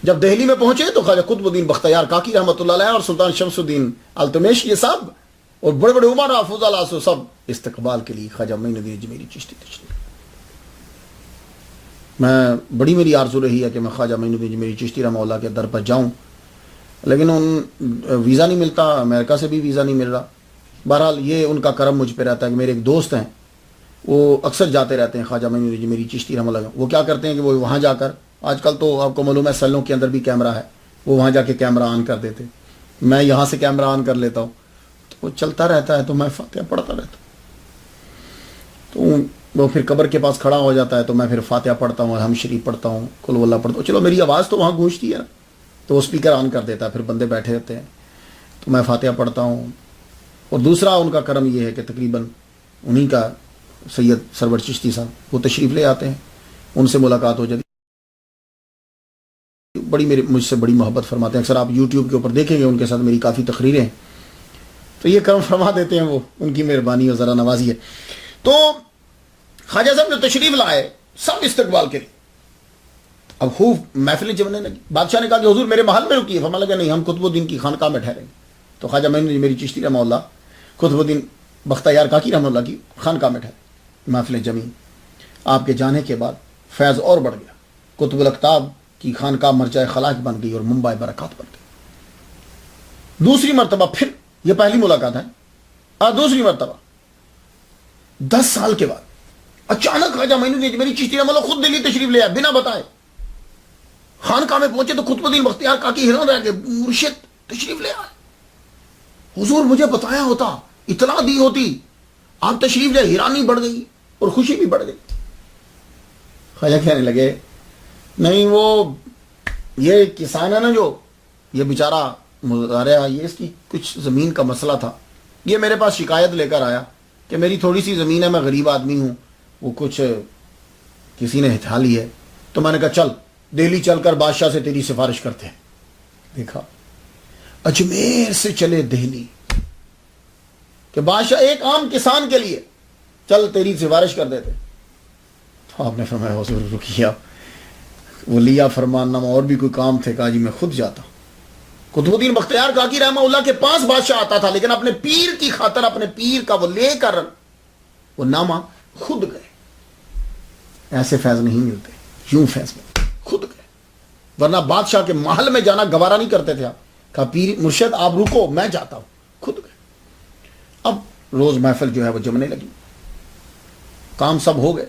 جب دہلی میں پہنچے تو خواجہ قطب الدین بختیار کاکی رحمۃ اللہ علیہ اور سلطان شمس الدین التمش یہ سب اور بڑے بڑے عمر حافظ اللہ سب استقبال کے لیے خواجہ معین الدین اجمیری چشتی تشریف. میں بڑی میری آرزو رہی ہے کہ میں خواجہ معین الدین اجمیری چشتی رحمہ اللہ کے در پر جاؤں، لیکن ویزا نہیں ملتا، امریکہ سے بھی ویزا نہیں مل رہا. بہرحال یہ ان کا کرم مجھ پہ رہتا ہے کہ میرے ایک دوست ہیں وہ اکثر جاتے رہتے ہیں خواجہ معین الدین اجمیری چشتی رحمہ اللہ. وہ کیا کرتے ہیں کہ وہ وہاں جا کر، آج کل تو آپ کو معلوم ہے سیلوں کے اندر بھی کیمرہ ہے، وہ وہاں جا کے کیمرہ آن کر دیتے. میں یہاں سے کیمرہ آن کر لیتا ہوں تو وہ چلتا رہتا ہے تو میں فاتحہ پڑھتا رہتا ہوں. تو وہ پھر قبر کے پاس کھڑا ہو جاتا ہے تو میں پھر فاتحہ پڑھتا ہوں، الحمد شریف پڑھتا ہوں، قل ہو اللہ پڑھتا ہوں. چلو میری آواز تو وہاں گونجتی ہے نا، تو وہ اسپیکر آن کر دیتا ہے، پھر بندے بیٹھے ہوتے ہیں تو میں فاتحہ پڑھتا ہوں. اور دوسرا ان کا کرم یہ ہے کہ تقریباً انہی کا سید سرور چشتی صاحب وہ تشریف لے آتے ہیں، ان سے ملاقات ہو جاتی. بڑی مجھ سے بڑی محبت فرماتے ہیں. اکثر آپ یوٹیوب کے اوپر دیکھیں گے ان کے ساتھ میری کافی تقریریں ہیں, تو یہ کرم فرما دیتے ہیں, وہ ان کی مہربانی اور ذرا نوازی ہے. تو خواجہ صاحب جو تشریف لائے سب استقبال کے لیے, اب خوب محفلیں جمنے لگی. بادشاہ نے کہا کہ حضور میرے محل میں رکیے. فرمایا لگا نہیں, ہم قطب الدین کی خانقاہ میں ٹھہریں گے. تو خواجہ میری چشتی رحمہ اللہ قطب الدین بختیار کاکی رحمہ اللہ کی خانقاہ میں ٹھہرے. محفلیں جمی. آپ کے جانے کے بعد فیض اور بڑھ گیا. قطب الاقطاب کی خانقاہ مرجع خلاق بن گئی اور منبع برکات بن گئی. دوسری مرتبہ پھر, یہ پہلی ملاقات ہے, دوسری مرتبہ 10 سال کے بعد اچانک خواجہ معین الدین اجمیری چشتی رحمہ اللہ خود دلی تشریف لے آئے بنا بتائے. خانقاہ میں پہنچے تو قطب الدین بختیار کاکی حیران رہ گئے, مرشد تشریف لے آئے. حضور مجھے بتایا ہوتا, اطلاع دی ہوتی, آپ تشریف لے. حیرانی بڑھ گئی اور خوشی بھی بڑھ گئی. خواجہ کہنے لگے نہیں, وہ یہ کسان ہے نا, جو یہ بیچارہ مزارع, یہ اس کی کچھ زمین کا مسئلہ تھا. یہ میرے پاس شکایت لے کر آیا کہ میری تھوڑی سی زمین ہے, میں غریب آدمی ہوں, وہ کچھ کسی نے ہتھا لی ہے. تو میں نے کہا چل دہلی چل کر بادشاہ سے تیری سفارش کرتے ہیں. دیکھا, اجمیر سے چلے دہلی کہ بادشاہ ایک عام کسان کے لیے چل تیری سفارش کر دیتے. تو آپ نے فرمایا حضور رکیے, وہ لیا فرمان نامہ, اور بھی کوئی کام تھے, کہا جی میں خود جاتا ہوں. قطب الدین بختیار کاکی رحمہ اللہ کے پاس بادشاہ آتا تھا, لیکن اپنے پیر کی خاطر اپنے پیر کا وہ لے کر وہ نامہ خود گئے. ایسے فیض نہیں ملتے, یوں فیض ملتے, خود گئے. ورنہ بادشاہ کے محل میں جانا گوارا نہیں کرتے تھے. کہا پیر مرشد آپ رکو, میں جاتا ہوں, خود گئے. اب روز محفل جو ہے وہ جمنے لگی, کام سب ہو گئے.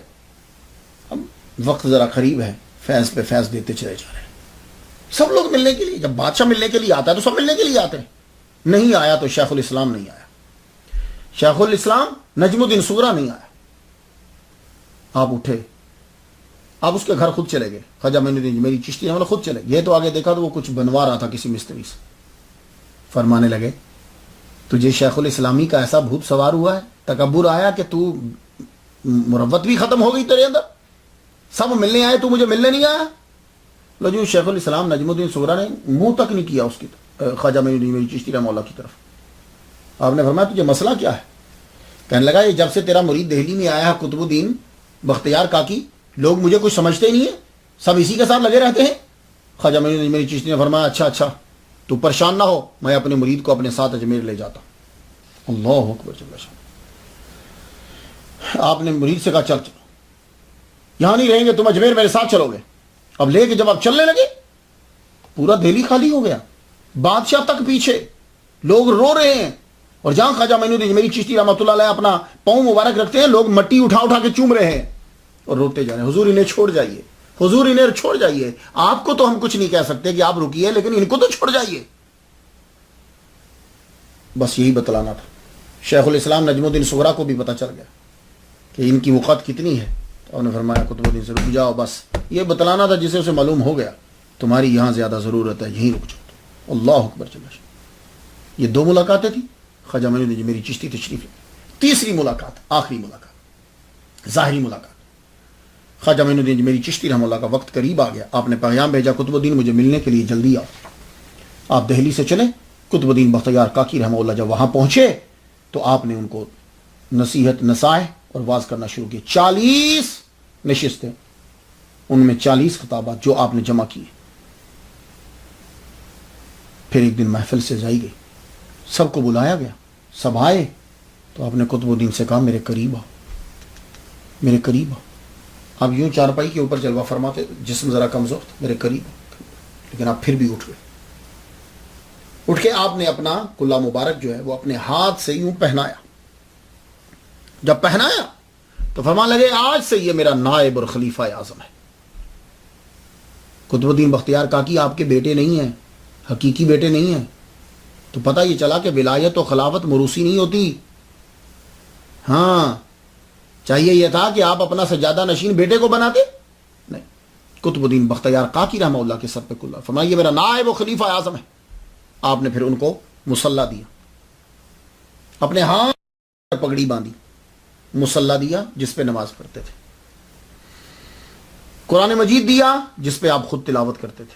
اب وقت ذرا قریب ہے, فیض پہ فیض دیتے چلے جا رہے ہیں سب لوگ ملنے کے لیے. جب بادشاہ ملنے کے لیے آتا ہے تو سب ملنے کے لیے آتے ہیں. نہیں آیا تو شیخ الاسلام نہیں آیا, شیخ الاسلام نجم الدین صغری نہیں آیا. آپ اٹھے, آپ اس کے گھر خود چلے گئے. خواجہ معین الدین میری چشتی ہم خود چلے گئے. تو آگے دیکھا تو وہ کچھ بنوا رہا تھا کسی مستری سے. فرمانے لگے تجھے شیخ الاسلامی کا ایسا بھوت سوار ہوا ہے, تکبر آیا کہ تو مروت بھی ختم ہو گئی تیرے اندر, سب ملنے آئے, تو مجھے ملنے نہیں آیا. لو جو شیخ الاسلام نجم الدین صغری نے منہ تک نہیں کیا اس کی خواجہ معین الدین میری چشتی رحمہ اللہ کی طرف. آپ نے فرمایا تجھے مسئلہ کیا ہے؟ کہنے لگا یہ جب سے تیرا مرید دہلی میں آیا ہے قطب الدین بختیار کاکی, لوگ مجھے کچھ سمجھتے ہی نہیں ہیں, سب اسی کے ساتھ لگے رہتے ہیں. خواجہ معین الدین میری چشتی نے فرمایا اچھا تو پریشان نہ ہو, میں اپنے مرید کو اپنے ساتھ اجمیر لے جاتا ہوں. اللہ اکبر. آپ نے مرید سے کہا چل چلو, یہاں نہیں رہیں گے, تم اجمیر میرے ساتھ چلو گے. اب لے کے جب آپ چلنے لگے پورا دہلی خالی ہو گیا, بادشاہ تک پیچھے, لوگ رو رہے ہیں. اور جہاں خواجہ معین الدین میری چشتی رحمۃ اللہ علیہ اپنا پاؤں مبارک رکھتے ہیں, لوگ مٹی اٹھا کے چوم رہے ہیں اور روتے جا رہے ہیں, حضور انہیں چھوڑ جائیے, حضور انہیں چھوڑ جائیے. آپ کو تو ہم کچھ نہیں کہہ سکتے کہ آپ رکیے, لیکن ان کو تو چھوڑ جائیے. بس یہی بتلانا تھا. شیخ الاسلام نجم الدین صغری کو بھی پتہ چل گیا کہ ان کی وقت کتنی ہے. تو انہوں نے فرمایا قطب الدین سے رک جاؤ, بس یہ بتلانا تھا جسے اسے معلوم ہو گیا تمہاری یہاں زیادہ ضرورت ہے, یہیں رک جاؤ. اللہ اکبر. یہ 2 ملاقاتیں تھیں. خواجہ معین الدین میری چشتی تشریف لے. تیسری ملاقات, آخری ملاقات, ظاہری ملاقات. خواجہ معین الدین میری چشتی رحمہ اللہ کا وقت قریب آ گیا. آپ نے پیغام بھیجا قطب الدین مجھے ملنے کے لیے جلدی آؤ. آپ دہلی سے چلے. قطب الدین بختیار کاکی رحمہ اللہ جب وہاں پہنچے تو آپ نے ان کو نصیحت نصائح اور واز کرنا شروع کیا. 40 نشستیں, ان میں 40 خطابات جو آپ نے جمع کیے. پھر ایک دن محفل سے جائی گئی, سب کو بلایا گیا, سب آئے. تو آپ نے قطب الدین سے کہا میرے قریب آؤ, میرے قریب آؤ. آپ یوں چارپائی کے اوپر جلوہ فرماتے, جسم ذرا کمزور تھا, میرے قریب آؤ. لیکن آپ پھر بھی اٹھ گئے. اٹھ کے آپ نے اپنا کلہ مبارک جو ہے وہ اپنے ہاتھ سے یوں پہنایا. جب پہنایا تو فرمانے لگے آج سے یہ میرا نائب اور خلیفہ اعظم ہے. قطب الدین بختیار کاکی آپ کے بیٹے نہیں ہیں, حقیقی بیٹے نہیں ہیں. تو پتہ یہ چلا کہ ولایت و خلافت موروثی نہیں ہوتی. ہاں, چاہیے یہ تھا کہ آپ اپنا سجادہ نشین بیٹے کو بناتے. نہیں, قطب الدین بختیار کاکی رحمہ اللہ کے سر پہ کلہ فرمایا یہ میرا نائب و خلیفہ اعظم ہے. آپ نے پھر ان کو مصلی دیا, اپنے ہاتھ پگڑی باندھی, مصلی دیا جس پہ نماز پڑھتے تھے, قرآن مجید دیا جس پہ آپ خود تلاوت کرتے تھے,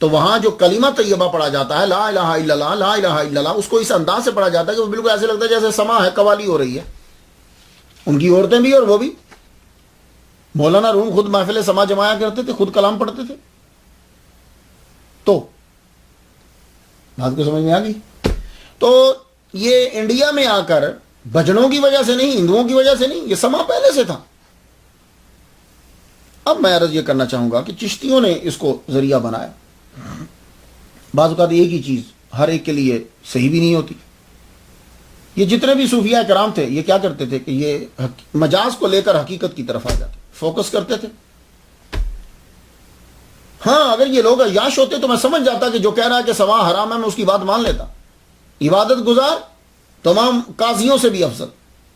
تو وہاں جو کلمہ طیبہ پڑھا جاتا ہے لا الہ الا اللہ لا الہ الا اللہ، اس کو اس انداز سے پڑھا جاتا ہے کہ وہ بالکل ایسے لگتا ہے جیسے سما ہے، قوالی ہو رہی ہے، ان کی عورتیں بھی اور وہ بھی۔ مولانا روم خود محفل سما جمایا کرتے تھے، خود کلام پڑھتے تھے۔ تو بات کو سمجھ میں آ گئی؟ تو یہ انڈیا میں آ کر بھجنوں کی وجہ سے نہیں، ہندوؤں کی وجہ سے نہیں، یہ سما پہلے سے تھا۔ اب میں عرض یہ کرنا چاہوں گا کہ چشتیوں نے اس کو ذریعہ بنایا۔ بعض اوقات ایک ہی چیز ہر ایک کے لیے صحیح بھی نہیں ہوتی۔ یہ جتنے بھی صوفیاء کرام تھے یہ کیا کرتے تھے کہ یہ مجاز کو لے کر حقیقت کی طرف آ جاتے، فوکس کرتے تھے۔ ہاں اگر یہ لوگ عیاش ہوتے تو میں سمجھ جاتا کہ جو کہہ رہا ہے کہ سما حرام ہے میں اس کی بات مان لیتا۔ عبادت گزار تمام قاضیوں سے بھی افضل،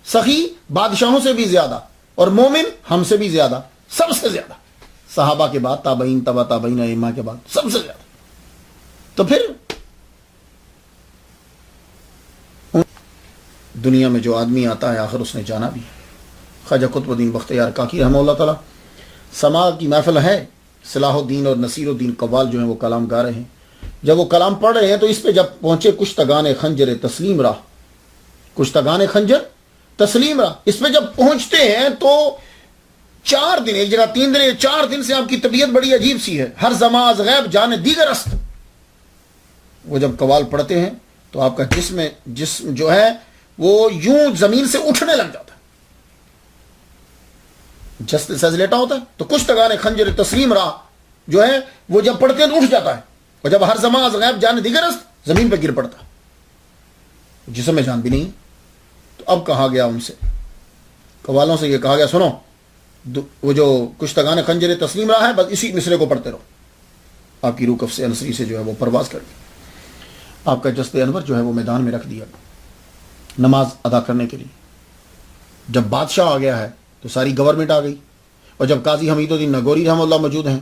سخی بادشاہوں سے بھی زیادہ، اور مومن ہم سے بھی زیادہ، سب سے زیادہ، صحابہ کے بعد، تابعین، تبع تابعین، ائمہ کے بعد سب سے زیادہ۔ تو پھر دنیا میں جو آدمی آتا ہے آخر اس نے جانا بھی ہے۔ خواجہ قطب الدین بختیار کاکی رحمہ اللہ تعالی، سما کی محفل ہے، صلاح الدین اور نصیر الدین قوال جو ہیں وہ کلام گا رہے ہیں۔ جب وہ کلام پڑھ رہے ہیں تو اس پہ جب پہنچے کشتگان خنجر تسلیم راہ، کشتگان خنجر تسلیم راہ، اس پہ جب پہنچتے ہیں تو 4 دن، ایک جگہ 3 دن، 4 دن سے آپ کی طبیعت بڑی عجیب سی ہے۔ ہر زماز غیب جانے دیگر است، وہ جب قوال پڑھتے ہیں تو آپ کا جسم جو ہے وہ یوں زمین سے اٹھنے لگ جاتا ہے، جستے سے لیٹا ہوتا ہے۔ تو کشتگان خنجر تسلیم راہ جو ہے وہ جب پڑھتے ہیں تو اٹھ جاتا ہے، اور جب ہر زماز غیب جانے دیگر است زمین پہ گر پڑتا ہے، جسم میں جان بھی نہیں۔ تو اب کہا گیا ان سے، قوالوں سے یہ کہا گیا سنو، وہ جو کشتگان خنجر تسلیم راہ ہے بس اسی مصرے کو پڑھتے رہو۔ آپ کی روح کف انصری سے جو ہے وہ پرواز کر گئی، آپ کا جسد انور جو ہے وہ میدان میں رکھ دیا نماز ادا کرنے کے لیے۔ جب بادشاہ آ گیا ہے تو ساری گورنمنٹ آ گئی، اور جب قاضی حمید الدین نگوری رحمہ اللہ موجود ہیں،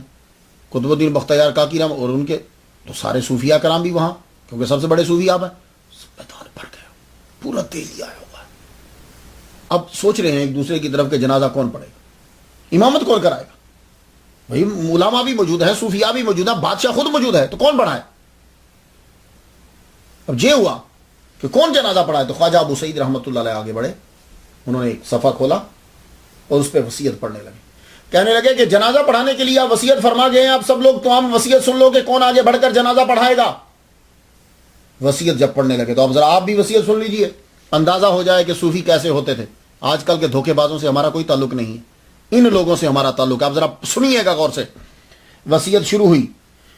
قطب الدین بختیار کاکی رحمہ، اور ان کے تو سارے صوفیاء کرام بھی وہاں، کیونکہ سب سے بڑے صوفی آپ ہیں، میدان بھر گیا، پورا دہلی آیا ہوا ہے۔ اب سوچ رہے ہیں ایک دوسرے کی طرف کہ جنازہ کون پڑھے گا، امامت کون کرائے گا؟ بھائی علماء بھی موجود ہے، صوفیاء بھی موجود ہے، بادشاہ خود موجود ہے، تو کون پڑھائے؟ اب یہ ہوا کہ کون جنازہ پڑھائے؟ تو خواجہ ابو سعید رحمۃ اللہ علیہ آگے بڑھے، انہوں نے ایک صفحہ کھولا اور اس پہ وصیت پڑھنے لگے، کہنے لگے کہ جنازہ پڑھانے کے لیے آپ وصیت فرما گئے ہیں، آپ سب لوگ تمام وصیت سن لو کہ کون آگے بڑھ کر جنازہ پڑھائے گا۔ وصیت جب پڑھنے لگے تو اب ذرا آپ بھی وصیت سن لیجئے، اندازہ ہو جائے کہ صوفی کیسے ہوتے تھے۔ آج کل کے دھوکے بازوں سے ہمارا کوئی تعلق نہیں ہے، ان لوگوں سے ہمارا تعلق ہے۔ آپ ذرا سنیے گا غور سے۔ وصیت شروع ہوئی،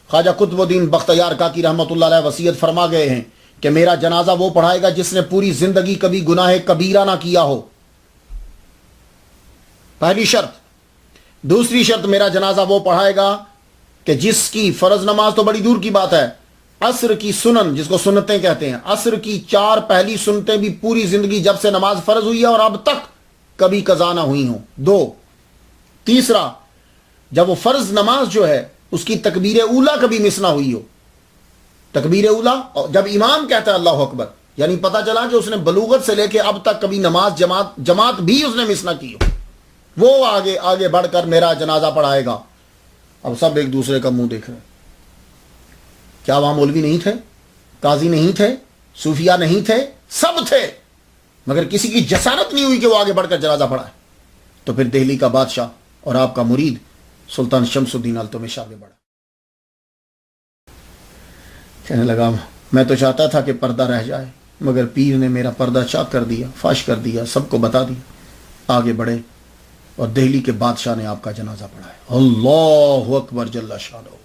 خواجہ قطب الدین بختیار کاکی رحمۃ اللہ علیہ وصیت فرما گئے ہیں کہ میرا جنازہ وہ پڑھائے گا جس نے پوری زندگی کبھی گناہ کبیرہ نہ کیا ہو، پہلی شرط۔ دوسری شرط، میرا جنازہ وہ پڑھائے گا کہ جس کی فرض نماز تو بڑی دور کی بات ہے، عصر کی سنن جس کو سنتیں کہتے ہیں، عصر کی 4 پہلی سنتیں بھی پوری زندگی جب سے نماز فرض ہوئی ہے اور اب تک کبھی قضا نہ ہوئی ہوں، 2۔ تیسرا، جب وہ فرض نماز جو ہے اس کی تکبیر اولا کبھی مس نہ ہوئی ہو، تکبیر اولا جب امام کہتا ہے اللہ اکبر، یعنی پتہ چلا کہ اس نے بلوغت سے لے کے اب تک کبھی نماز جماعت بھی اس نے مس نہ کی ہو، وہ آگے بڑھ کر میرا جنازہ پڑھائے گا۔ اب سب ایک دوسرے کا منہ دیکھ رہے ہیں، کیا وہاں مولوی نہیں تھے، قاضی نہیں تھے، صوفیاء نہیں تھے؟ سب تھے، مگر کسی کی جسارت نہیں ہوئی کہ وہ آگے بڑھ کر جنازہ پڑھائے۔ تو پھر دہلی کا بادشاہ اور آپ کا مرید سلطان شمس الدین التمش آگے بڑھا، کہنے لگا میں تو چاہتا تھا کہ پردہ رہ جائے، مگر پیر نے میرا پردہ چاک کر دیا، فاش کر دیا، سب کو بتا دیا۔ آگے بڑھے اور دہلی کے بادشاہ نے آپ کا جنازہ پڑھایا۔ اللہ اکبر جل شانہ،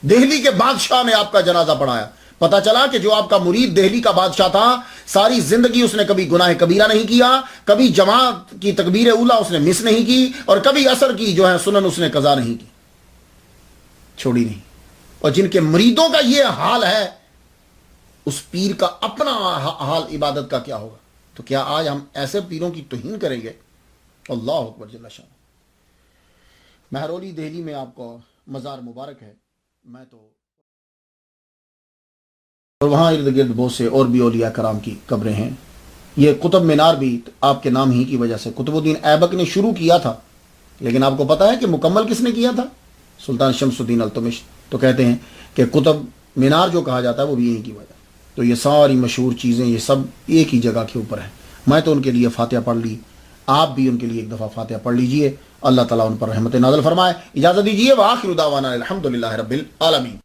دہلی کے بادشاہ نے آپ کا جنازہ پڑھایا۔ پتہ چلا کہ جو آپ کا مرید دہلی کا بادشاہ تھا، ساری زندگی اس نے کبھی گناہ کبیرہ نہیں کیا، کبھی جماعت کی تکبیر اولا اس نے مس نہیں کی، اور کبھی عصر کی جو ہے سنن اس نے قضا نہیں کی، چھوڑی نہیں۔ اور جن کے مریدوں کا یہ حال ہے، اس پیر کا اپنا حال عبادت کا کیا ہوگا؟ تو کیا آج ہم ایسے پیروں کی توہین کریں گے؟ اللہ اکبر جل شانہ۔ مہرولی دہلی میں آپ کو مزار مبارک ہے، میں تو، اور وہاں ارد گرد بہت سے اور بھی اولیاء کرام کی قبریں ہیں۔ یہ قطب مینار بھی آپ کے نام ہی کی وجہ سے قطب الدین ایبک نے شروع کیا تھا، لیکن آپ کو پتا ہے کہ مکمل کس نے کیا تھا؟ سلطان شمس الدین التمش۔ تو کہتے ہیں کہ قطب مینار جو کہا جاتا ہے وہ بھی یہیں کی وجہ. تو یہ ساری مشہور چیزیں یہ سب ایک ہی جگہ کے اوپر ہیں. میں تو ان کے لیے فاتحہ پڑھ لی, آپ بھی ان کے لیے ایک دفعہ فاتحہ پڑھ لیجئے. اللہ تعالیٰ ان پر رحمت نازل فرمائے. اجازت دیجیے. وآخر دعوانا الحمدللہ رب العالمین.